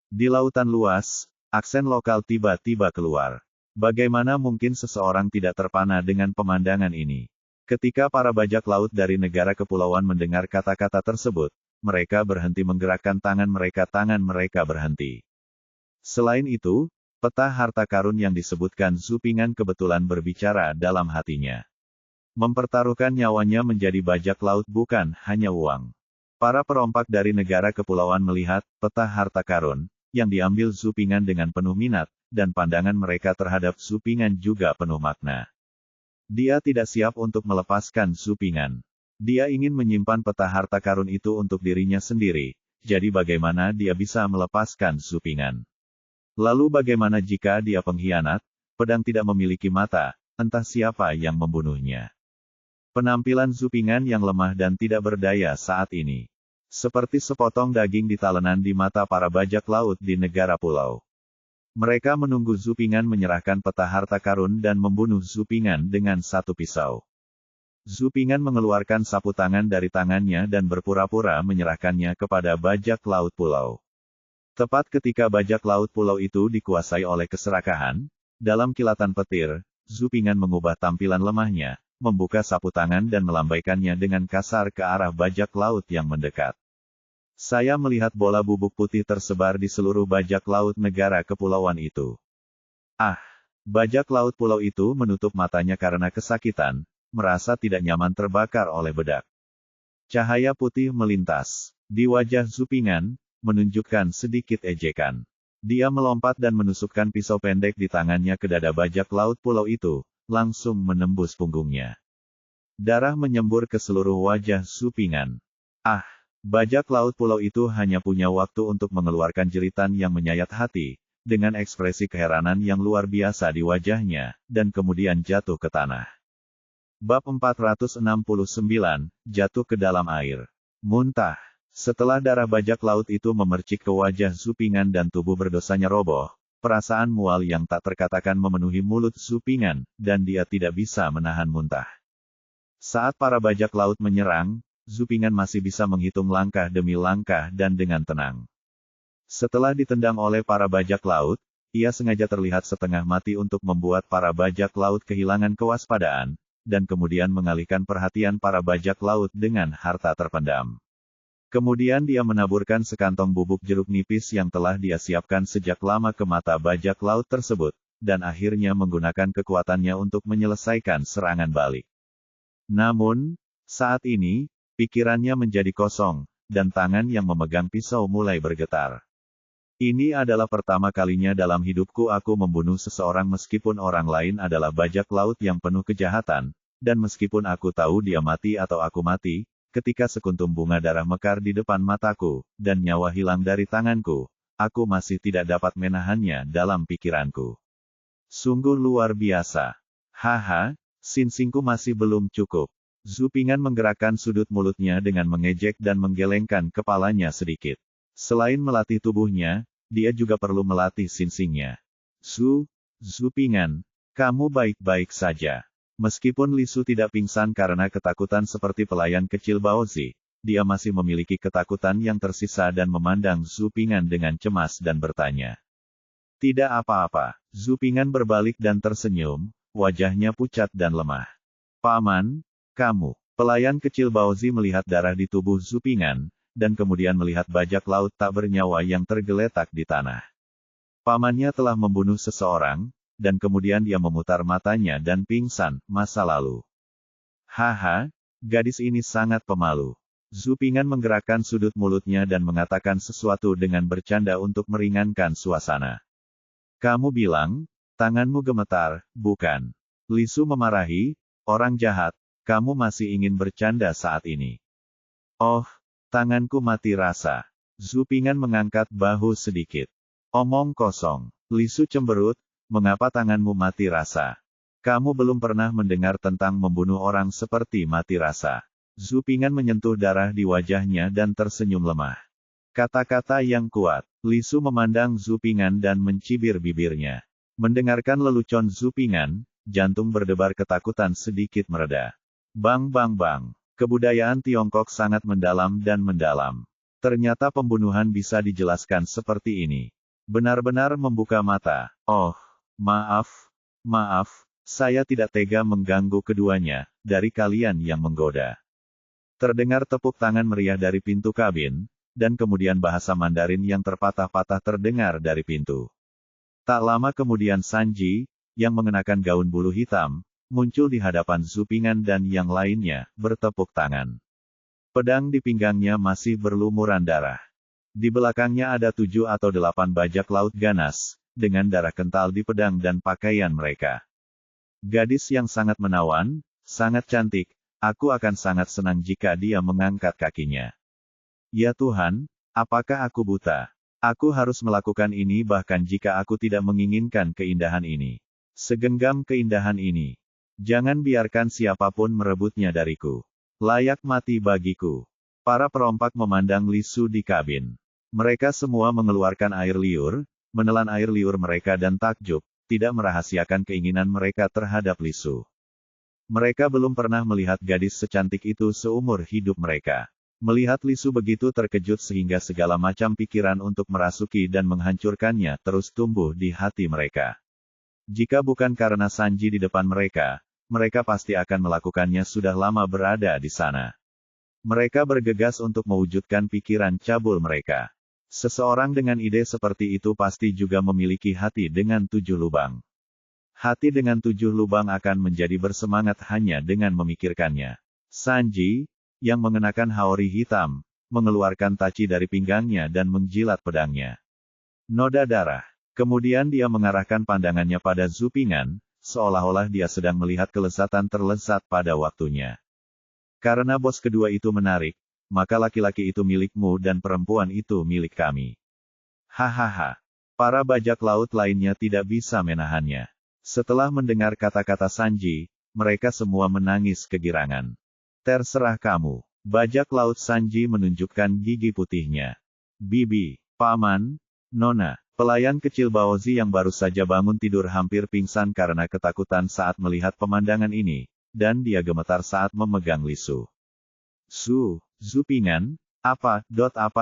Di lautan luas, aksen lokal tiba-tiba keluar. Bagaimana mungkin seseorang tidak terpana dengan pemandangan ini? Ketika para bajak laut dari negara kepulauan mendengar kata-kata tersebut, mereka berhenti menggerakkan tangan mereka berhenti. Selain itu, peta harta karun yang disebutkan Zhu Ping'an kebetulan berbicara dalam hatinya. Mempertaruhkan nyawanya menjadi bajak laut bukan hanya uang. Para perompak dari negara kepulauan melihat peta harta karun yang diambil Zhu Ping'an dengan penuh minat, dan pandangan mereka terhadap Zhu Ping'an juga penuh makna. Dia tidak siap untuk melepaskan Zhu Ping'an. Dia ingin menyimpan peta harta karun itu untuk dirinya sendiri, jadi bagaimana dia bisa melepaskan Zhu Ping'an? Lalu bagaimana jika dia pengkhianat, pedang tidak memiliki mata, entah siapa yang membunuhnya? Penampilan Zhu Ping'an yang lemah dan tidak berdaya saat ini. Seperti sepotong daging ditalenan di mata para bajak laut di negara pulau. Mereka menunggu Zhu Ping'an menyerahkan peta harta karun dan membunuh Zhu Ping'an dengan satu pisau. Zhu Ping'an mengeluarkan sapu tangan dari tangannya dan berpura-pura menyerahkannya kepada bajak laut pulau. Tepat ketika bajak laut pulau itu dikuasai oleh keserakahan, dalam kilatan petir, Zhu Ping'an mengubah tampilan lemahnya, membuka sapu tangan dan melambaikannya dengan kasar ke arah bajak laut yang mendekat. Saya melihat bola bubuk putih tersebar di seluruh bajak laut negara kepulauan itu. Ah! Bajak laut pulau itu menutup matanya karena kesakitan, merasa tidak nyaman terbakar oleh bedak. Cahaya putih melintas di wajah Zhu Ping'an, menunjukkan sedikit ejekan. Dia melompat dan menusukkan pisau pendek di tangannya ke dada bajak laut pulau itu, langsung menembus punggungnya. Darah menyembur ke seluruh wajah Zhu Ping'an. Ah! Bajak laut pulau itu hanya punya waktu untuk mengeluarkan jeritan yang menyayat hati, dengan ekspresi keheranan yang luar biasa di wajahnya, dan kemudian jatuh ke tanah. Bab 469, jatuh ke dalam air. Muntah. Setelah darah bajak laut itu memercik ke wajah Zhu Ping'an dan tubuh berdosanya roboh, perasaan mual yang tak terkatakan memenuhi mulut Zhu Ping'an, dan dia tidak bisa menahan muntah. Saat para bajak laut menyerang, Zhu Ping'an masih bisa menghitung langkah demi langkah dan dengan tenang. Setelah ditendang oleh para bajak laut, ia sengaja terlihat setengah mati untuk membuat para bajak laut kehilangan kewaspadaan, dan kemudian mengalihkan perhatian para bajak laut dengan harta terpendam. Kemudian dia menaburkan sekantong bubuk jeruk nipis yang telah dia siapkan sejak lama ke mata bajak laut tersebut, dan akhirnya menggunakan kekuatannya untuk menyelesaikan serangan balik. Namun, saat ini, pikirannya menjadi kosong, dan tangan yang memegang pisau mulai bergetar. Ini adalah pertama kalinya dalam hidupku aku membunuh seseorang meskipun orang lain adalah bajak laut yang penuh kejahatan, dan meskipun aku tahu dia mati atau aku mati, ketika sekuntum bunga darah mekar di depan mataku, dan nyawa hilang dari tanganku, aku masih tidak dapat menahannya dalam pikiranku. Sungguh luar biasa. Haha, sinsingku masih belum cukup. Zhu Ping'an menggerakkan sudut mulutnya dengan mengejek dan menggelengkan kepalanya sedikit. Selain melatih tubuhnya, dia juga perlu melatih sinsingnya. Zhu Ping'an, kamu baik-baik saja. Meskipun Li Su tidak pingsan karena ketakutan seperti pelayan kecil Bao Zi, dia masih memiliki ketakutan yang tersisa dan memandang Zhu Ping'an dengan cemas dan bertanya. Tidak apa-apa. Zhu Ping'an berbalik dan tersenyum, wajahnya pucat dan lemah. Paman, kamu. Pelayan kecil Bao Zi melihat darah di tubuh Zhu Ping'an, dan kemudian melihat bajak laut tak bernyawa yang tergeletak di tanah. Pamannya telah membunuh seseorang, dan kemudian dia memutar matanya dan pingsan, masa lalu. Haha, gadis ini sangat pemalu. Zhu Ping'an menggerakkan sudut mulutnya dan mengatakan sesuatu dengan bercanda untuk meringankan suasana. Kamu bilang, Tanganmu gemetar, bukan? Li Su memarahi, orang jahat, kamu masih ingin bercanda saat ini. Oh, tanganku mati rasa. Zhu Ping'an mengangkat bahu sedikit. Omong kosong. Li Su cemberut, mengapa tanganmu mati rasa? Kamu belum pernah mendengar tentang membunuh orang seperti mati rasa. Zhu Ping'an menyentuh darah di wajahnya dan tersenyum lemah. Kata-kata yang kuat. Li Su memandang Zhu Ping'an dan mencibir bibirnya. Mendengarkan lelucon Zhu Ping'an, jantung berdebar ketakutan sedikit mereda. Bang bang bang. Kebudayaan Tiongkok sangat mendalam dan mendalam. Ternyata pembunuhan bisa dijelaskan seperti ini. Benar-benar membuka mata. Oh, maaf, saya tidak tega mengganggu keduanya, dari kalian yang menggoda. Terdengar tepuk tangan meriah dari pintu kabin, dan kemudian bahasa Mandarin yang terpatah-patah terdengar dari pintu. Tak lama kemudian Sanji, yang mengenakan gaun bulu hitam, muncul di hadapan Zhu Ping'an dan yang lainnya, bertepuk tangan. Pedang di pinggangnya masih berlumuran darah. Di belakangnya ada 7 atau 8 bajak laut ganas, dengan darah kental di pedang dan pakaian mereka. Gadis yang sangat menawan, sangat cantik, aku akan sangat senang jika dia mengangkat kakinya. Ya Tuhan, apakah aku buta? Aku harus melakukan ini bahkan jika aku tidak menginginkan keindahan ini. Segenggam keindahan ini. Jangan biarkan siapapun merebutnya dariku. Layak mati bagiku. Para perompak memandang Li Su di kabin. Mereka semua mengeluarkan air liur, menelan air liur mereka dan takjub, tidak merahasiakan keinginan mereka terhadap Li Su. Mereka belum pernah melihat gadis secantik itu seumur hidup mereka. Melihat Li Su begitu terkejut sehingga segala macam pikiran untuk merasuki dan menghancurkannya terus tumbuh di hati mereka. Jika bukan karena Sanji di depan mereka, mereka pasti akan melakukannya sudah lama berada di sana. Mereka bergegas untuk mewujudkan pikiran cabul mereka. Seseorang dengan ide seperti itu pasti juga memiliki hati dengan 7 lubang. Hati dengan 7 lubang akan menjadi bersemangat hanya dengan memikirkannya. Sanji, yang mengenakan haori hitam, mengeluarkan taci dari pinggangnya dan menjilat pedangnya. Noda darah. Kemudian dia mengarahkan pandangannya pada Zhu Ping'an, seolah-olah dia sedang melihat kelezatan terlezat pada waktunya. Karena bos kedua itu menarik, maka laki-laki itu milikmu dan perempuan itu milik kami. Hahaha. Para bajak laut lainnya tidak bisa menahannya. Setelah mendengar kata-kata Sanji, mereka semua menangis kegirangan. Terserah kamu. Bajak laut Sanji menunjukkan gigi putihnya. Bibi, Paman, Nona. Pelayan kecil Baozi yang baru saja bangun tidur hampir pingsan karena ketakutan saat melihat pemandangan ini, dan dia gemetar saat memegang Li Su. Zhu Ping'an, apa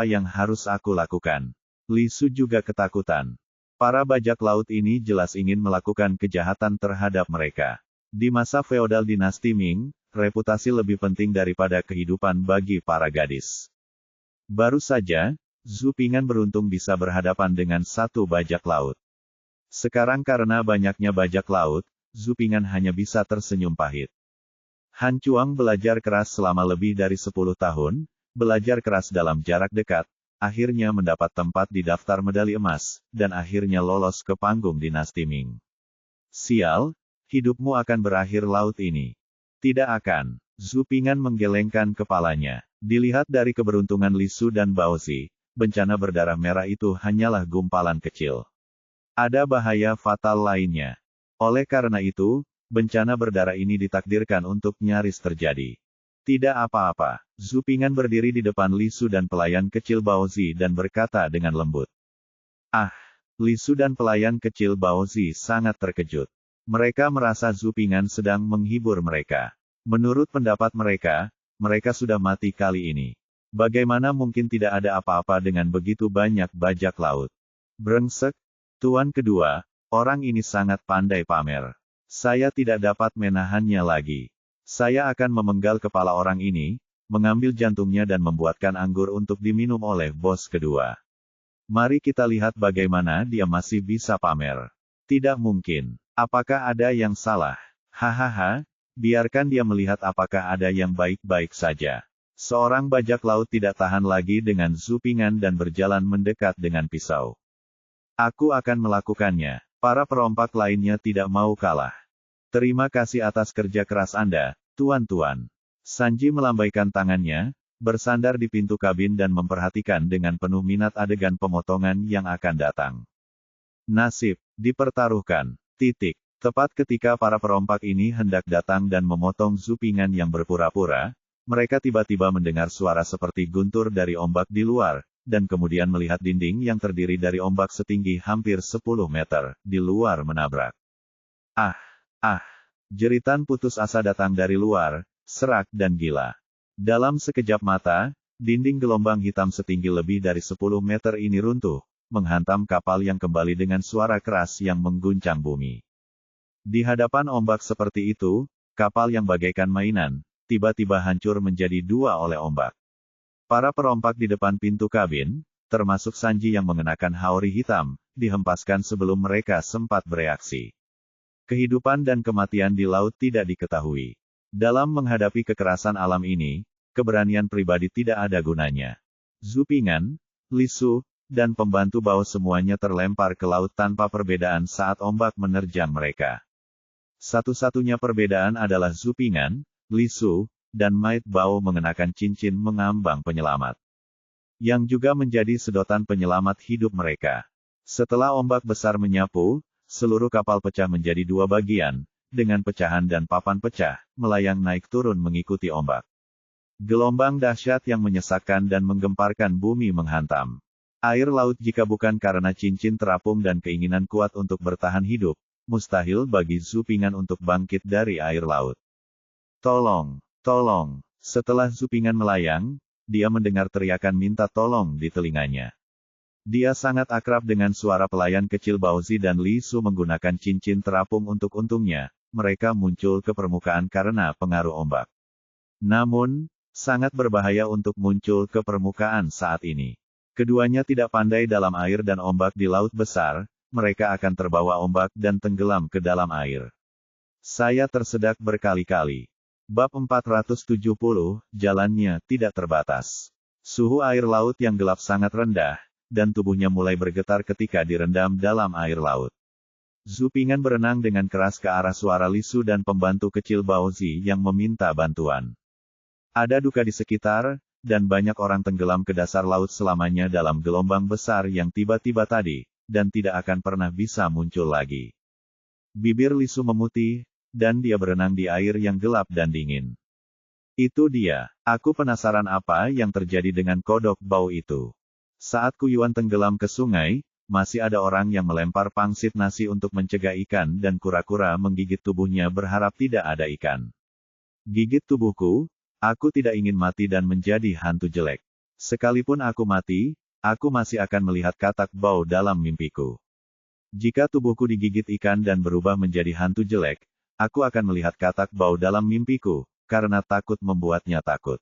yang harus aku lakukan? Li Su juga ketakutan. Para bajak laut ini jelas ingin melakukan kejahatan terhadap mereka. Di masa feodal dinasti Ming, reputasi lebih penting daripada kehidupan bagi para gadis. Baru saja, Zhu Ping'an beruntung bisa berhadapan dengan satu bajak laut. Sekarang karena banyaknya bajak laut, Zhu Ping'an hanya bisa tersenyum pahit. Han Chuang belajar keras selama lebih dari 10 tahun, belajar keras dalam jarak dekat, akhirnya mendapat tempat di daftar medali emas, dan akhirnya lolos ke panggung dinasti Ming. Sial, hidupmu akan berakhir laut ini. Tidak akan. Zhu Ping'an menggelengkan kepalanya. Dilihat dari keberuntungan Li Su dan Baozi, bencana berdarah merah itu hanyalah gumpalan kecil. Ada bahaya fatal lainnya. Oleh karena itu, bencana berdarah ini ditakdirkan untuk nyaris terjadi. Tidak apa-apa. Zhu Ping'an berdiri di depan Li Su dan pelayan kecil Baozi dan berkata dengan lembut. Ah, Li Su dan pelayan kecil Baozi sangat terkejut. Mereka merasa Zhu Ping'an sedang menghibur mereka. Menurut pendapat mereka, mereka sudah mati kali ini. Bagaimana mungkin tidak ada apa-apa dengan begitu banyak bajak laut? Brengsek, Tuan kedua, orang ini sangat pandai pamer. Saya tidak dapat menahannya lagi. Saya akan memenggal kepala orang ini, mengambil jantungnya dan membuatkan anggur untuk diminum oleh bos kedua. Mari kita lihat bagaimana dia masih bisa pamer. Tidak mungkin. Apakah ada yang salah? Hahaha, biarkan dia melihat apakah ada yang baik-baik saja. Seorang bajak laut tidak tahan lagi dengan Zhu Ping'an dan berjalan mendekat dengan pisau. Aku akan melakukannya. Para perompak lainnya tidak mau kalah. Terima kasih atas kerja keras Anda, tuan-tuan. Sanji melambaikan tangannya, bersandar di pintu kabin dan memperhatikan dengan penuh minat adegan pemotongan yang akan datang. Nasib, dipertaruhkan. Tepat ketika para perompak ini hendak datang dan memotong Zupingan yang berpura-pura, mereka tiba-tiba mendengar suara seperti guntur dari ombak di luar, dan kemudian melihat dinding yang terdiri dari ombak setinggi hampir 10 meter, di luar menabrak. Jeritan putus asa datang dari luar, serak dan gila. Dalam sekejap mata, dinding gelombang hitam setinggi lebih dari 10 meter ini runtuh, menghantam kapal yang kembali dengan suara keras yang mengguncang bumi. Di hadapan ombak seperti itu, kapal yang bagaikan mainan, tiba-tiba hancur menjadi dua oleh ombak. Para perompak di depan pintu kabin, termasuk Sanji yang mengenakan haori hitam, dihempaskan sebelum mereka sempat bereaksi. Kehidupan dan kematian di laut tidak diketahui. Dalam menghadapi kekerasan alam ini, keberanian pribadi tidak ada gunanya. Zupingan, Lisu, dan pembantu Bao semuanya terlempar ke laut tanpa perbedaan saat ombak menerjang mereka. Satu-satunya perbedaan adalah Zupingan, Lisu, dan Might Bao mengenakan cincin mengambang penyelamat. Yang juga menjadi sedotan penyelamat hidup mereka. Setelah ombak besar menyapu, seluruh kapal pecah menjadi dua bagian, dengan pecahan dan papan pecah, melayang naik turun mengikuti ombak. Gelombang dahsyat yang menyesakkan dan menggemparkan bumi menghantam air laut jika bukan karena cincin terapung dan keinginan kuat untuk bertahan hidup, mustahil bagi Zupingan untuk bangkit dari air laut. Tolong, tolong. Setelah Zupingan melayang, dia mendengar teriakan minta tolong di telinganya. Dia sangat akrab dengan suara pelayan kecil Baozi dan Li Su menggunakan cincin terapung untuk untungnya, mereka muncul ke permukaan karena pengaruh ombak. Namun, sangat berbahaya untuk muncul ke permukaan saat ini. Keduanya tidak pandai dalam air dan ombak di laut besar, mereka akan terbawa ombak dan tenggelam ke dalam air. Saya tersedak berkali-kali. Bab 470, jalannya tidak terbatas. Suhu air laut yang gelap sangat rendah, dan tubuhnya mulai bergetar ketika direndam dalam air laut. Zupingan berenang dengan keras ke arah suara Lisu dan pembantu kecil Baozi yang meminta bantuan. Ada duka di sekitar, dan banyak orang tenggelam ke dasar laut selamanya dalam gelombang besar yang tiba-tiba tadi, dan tidak akan pernah bisa muncul lagi. Bibir Lisu memutih, dan dia berenang di air yang gelap dan dingin. Itu dia, aku penasaran apa yang terjadi dengan kodok bau itu. Saat Kuyuan tenggelam ke sungai, masih ada orang yang melempar pangsit nasi untuk mencegah ikan dan kura-kura menggigit tubuhnya berharap tidak ada ikan. Gigit tubuhku, aku tidak ingin mati dan menjadi hantu jelek. Sekalipun aku mati, aku masih akan melihat katak bau dalam mimpiku. Jika tubuhku digigit ikan dan berubah menjadi hantu jelek, aku akan melihat katak bau dalam mimpiku, karena takut membuatnya takut.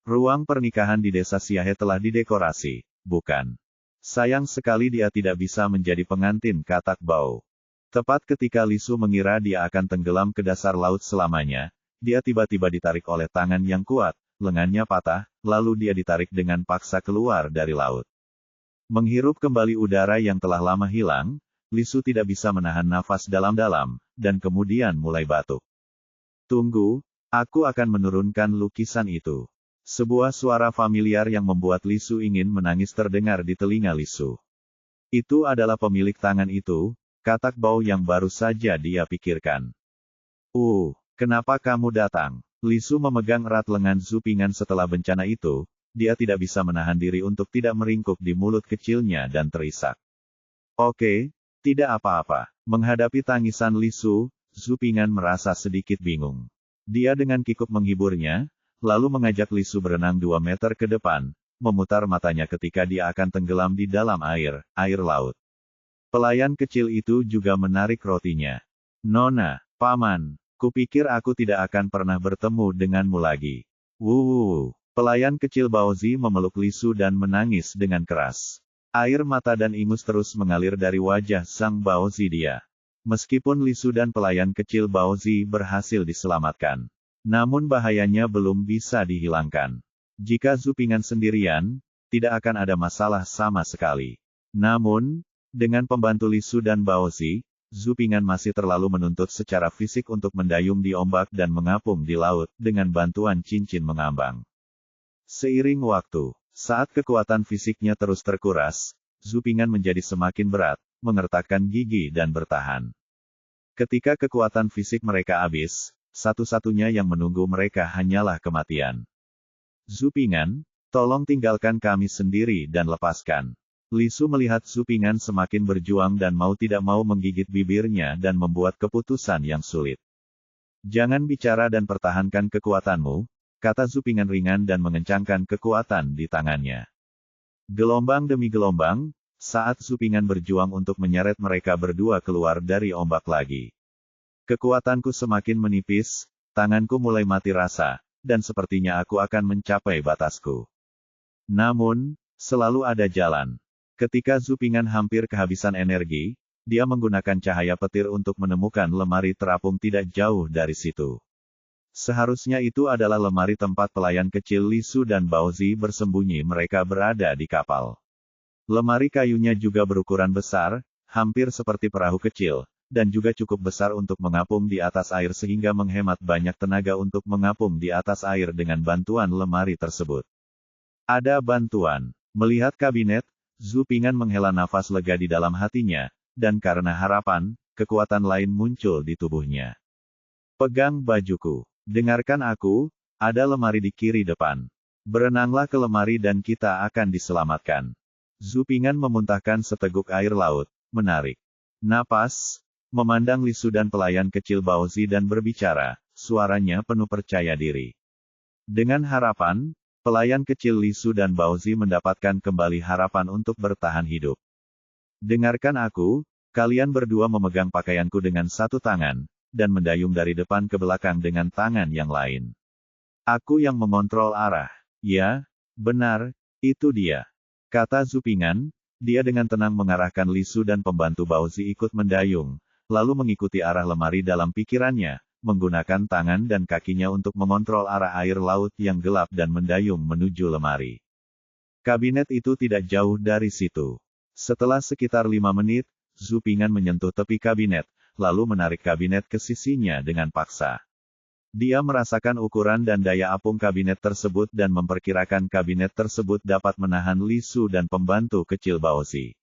Ruang pernikahan di desa Siahe telah didekorasi, bukan? Sayang sekali dia tidak bisa menjadi pengantin katak bau. Tepat ketika Lisu mengira dia akan tenggelam ke dasar laut selamanya, dia tiba-tiba ditarik oleh tangan yang kuat, lengannya patah, lalu dia ditarik dengan paksa keluar dari laut. Menghirup kembali udara yang telah lama hilang, Lisu tidak bisa menahan nafas dalam-dalam, dan kemudian mulai batuk. Tunggu, aku akan menurunkan lukisan itu. Sebuah suara familiar yang membuat Lisu ingin menangis terdengar di telinga Lisu. Itu adalah pemilik tangan itu, katak bau yang baru saja dia pikirkan. Kenapa kamu datang? Lisu memegang erat lengan Zupingan setelah bencana itu, dia tidak bisa menahan diri untuk tidak meringkuk di mulut kecilnya dan terisak. Oke, tidak apa-apa. Menghadapi tangisan Lisu, Zupingan merasa sedikit bingung. Dia dengan kikuk menghiburnya, lalu mengajak Lisu berenang 2 meter ke depan, memutar matanya ketika dia akan tenggelam di dalam air laut. Pelayan kecil itu juga menarik rotinya. Nona, Paman, kupikir aku tidak akan pernah bertemu denganmu lagi. Pelayan kecil Baozi memeluk Lisu dan menangis dengan keras. Air mata dan ingus terus mengalir dari wajah sang Baozi dia. Meskipun Lisu dan pelayan kecil Baozi berhasil diselamatkan, namun bahayanya belum bisa dihilangkan. Jika Zupingan sendirian, tidak akan ada masalah sama sekali. Namun, Dengan pembantu Li Su dan Baozi, Zhu Ping'an masih terlalu menuntut secara fisik untuk mendayung di ombak dan mengapung di laut, dengan bantuan cincin mengambang. Seiring waktu, saat kekuatan fisiknya terus terkuras, Zhu Ping'an menjadi semakin berat, mengertakkan gigi dan bertahan. Ketika kekuatan fisik mereka habis, satu-satunya yang menunggu mereka hanyalah kematian. Zhu Ping'an, tolong tinggalkan kami sendiri dan lepaskan. Li Su melihat Zhu Ping'an semakin berjuang dan mau tidak mau menggigit bibirnya dan membuat keputusan yang sulit. Jangan bicara dan pertahankan kekuatanmu, kata Zhu Ping'an ringan dan mengencangkan kekuatan di tangannya. Gelombang demi gelombang, saat Zhu Ping'an berjuang untuk menyeret mereka berdua keluar dari ombak lagi. Kekuatanku semakin menipis, tanganku mulai mati rasa, dan sepertinya aku akan mencapai batasku. Namun, selalu ada jalan. Ketika Zhu Ping'an hampir kehabisan energi, dia menggunakan cahaya petir untuk menemukan lemari terapung tidak jauh dari situ. Seharusnya itu adalah lemari tempat pelayan kecil Li Su dan Baozi bersembunyi, mereka berada di kapal. Lemari kayunya juga berukuran besar, hampir seperti perahu kecil, dan juga cukup besar untuk mengapung di atas air sehingga menghemat banyak tenaga untuk mengapung di atas air dengan bantuan lemari tersebut. Ada bantuan. Melihat kabinet, Zhu Ping'an menghela nafas lega di dalam hatinya, dan karena harapan, kekuatan lain muncul di tubuhnya. Pegang bajuku. Dengarkan aku, ada lemari di kiri depan. Berenanglah ke lemari dan kita akan diselamatkan. Zhu Ping'an memuntahkan seteguk air laut, menarik napas, memandang Li Su dan pelayan kecil Baozi dan berbicara, suaranya penuh percaya diri. Dengan harapan, pelayan kecil Li Su dan Baozi mendapatkan kembali harapan untuk bertahan hidup. Dengarkan aku, kalian berdua memegang pakaianku dengan satu tangan, dan mendayung dari depan ke belakang dengan tangan yang lain. Aku yang mengontrol arah. Ya, benar, itu dia. Kata Zhu Ping'an, dia dengan tenang mengarahkan Li Su dan pembantu Baozi ikut mendayung, lalu mengikuti arah lemari dalam pikirannya, menggunakan tangan dan kakinya untuk mengontrol arah air laut yang gelap dan mendayung menuju lemari. Kabinet itu tidak jauh dari situ. Setelah sekitar 5 menit, Zhu Ping'an menyentuh tepi kabinet, lalu menarik kabinet ke sisinya dengan paksa. Dia merasakan ukuran dan daya apung kabinet tersebut dan memperkirakan kabinet tersebut dapat menahan Li Su dan pembantu kecil Baozi.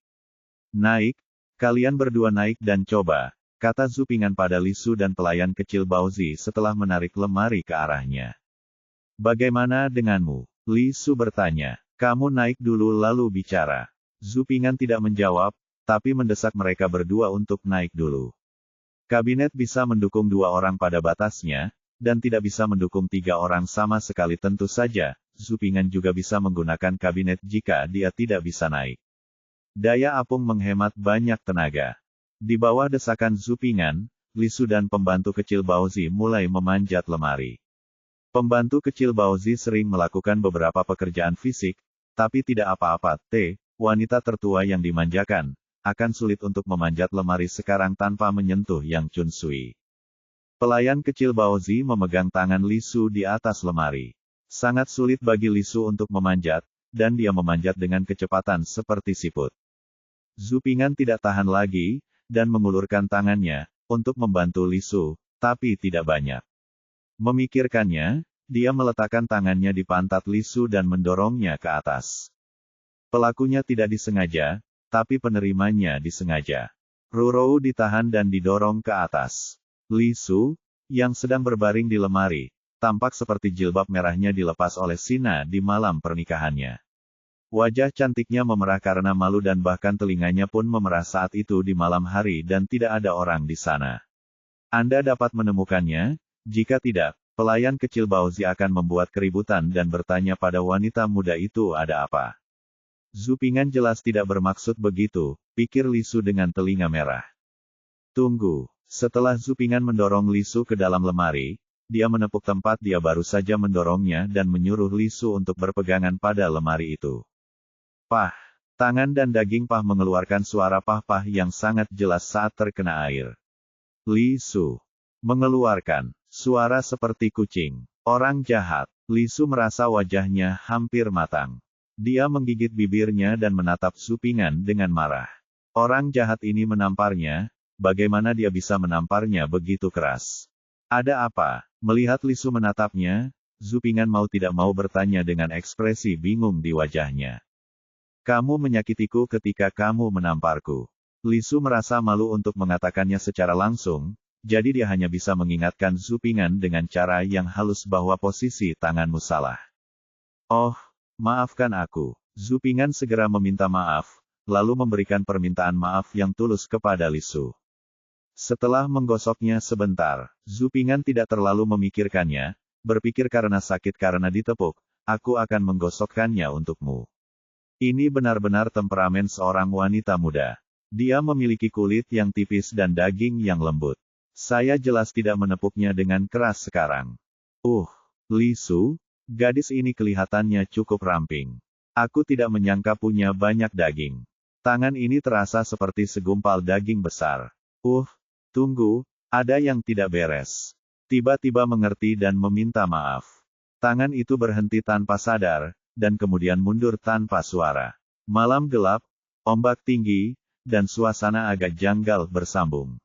Naik, kalian berdua naik dan coba, kata Zhu Ping'an pada Li Su dan pelayan kecil Baozi setelah menarik lemari ke arahnya. Bagaimana denganmu? Li Su bertanya. Kamu naik dulu lalu bicara. Zhu Ping'an tidak menjawab, tapi mendesak mereka berdua untuk naik dulu. Kabinet bisa mendukung 2 orang pada batasnya, dan tidak bisa mendukung 3 orang sama sekali tentu saja. Zhu Ping'an juga bisa menggunakan kabinet jika dia tidak bisa naik. Daya apung menghemat banyak tenaga. Di bawah desakan Zhu Ping'an, Li Su dan pembantu kecil Baozi mulai memanjat lemari. Pembantu kecil Baozi sering melakukan beberapa pekerjaan fisik, tapi tidak apa-apa. Wanita tertua yang dimanjakan, akan sulit untuk memanjat lemari sekarang tanpa menyentuh Yang Chun Sui. Pelayan kecil Baozi memegang tangan Li Su di atas lemari. Sangat sulit bagi Li Su untuk memanjat, dan dia memanjat dengan kecepatan seperti siput. Zhu Ping'an tidak tahan lagi, dan mengulurkan tangannya, untuk membantu Li Su, tapi tidak banyak. Memikirkannya, dia meletakkan tangannya di pantat Li Su dan mendorongnya ke atas. Pelakunya tidak disengaja, tapi penerimanya disengaja. Rurou ditahan dan didorong ke atas. Li Su, yang sedang berbaring di lemari, tampak seperti jilbab merahnya dilepas oleh Sina di malam pernikahannya. Wajah cantiknya memerah karena malu dan bahkan telinganya pun memerah saat itu di malam hari dan tidak ada orang di sana. Anda dapat menemukannya, jika tidak, pelayan kecil Baozi akan membuat keributan dan bertanya pada wanita muda itu ada apa. Zhu Ping'an jelas tidak bermaksud begitu, pikir Li Su dengan telinga merah. Tunggu. Setelah Zhu Ping'an mendorong Li Su ke dalam lemari, dia menepuk tempat dia baru saja mendorongnya dan menyuruh Li Su untuk berpegangan pada lemari itu. Pah! Tangan dan daging Pah mengeluarkan suara pah-pah yang sangat jelas saat terkena air. Li Su mengeluarkan suara seperti kucing. Orang jahat. Li Su merasa wajahnya hampir matang. Dia menggigit bibirnya dan menatap Zhu Ping'an dengan marah. Orang jahat ini menamparnya, bagaimana dia bisa menamparnya begitu keras? Ada apa? Melihat Li Su menatapnya, Zhu Ping'an mau tidak mau bertanya dengan ekspresi bingung di wajahnya. Kamu menyakitiku ketika kamu menamparku. Li Su merasa malu untuk mengatakannya secara langsung, jadi dia hanya bisa mengingatkan Zhu Ping'an dengan cara yang halus bahwa posisi tanganmu salah. Oh, maafkan aku. Zhu Ping'an segera meminta maaf, lalu memberikan permintaan maaf yang tulus kepada Li Su. Setelah menggosoknya sebentar, Zhu Ping'an tidak terlalu memikirkannya, berpikir karena sakit karena ditepuk, aku akan menggosokkannya untukmu. Ini benar-benar temperamen seorang wanita muda. Dia memiliki kulit yang tipis dan daging yang lembut. Saya jelas tidak menepuknya dengan keras sekarang. Li Su, gadis ini kelihatannya cukup ramping. Aku tidak menyangka punya banyak daging. Tangan ini terasa seperti segumpal daging besar. Tunggu, ada yang tidak beres. Tiba-tiba mengerti dan meminta maaf. Tangan itu berhenti tanpa sadar, dan kemudian mundur tanpa suara. Malam gelap, ombak tinggi, dan suasana agak janggal bersambung.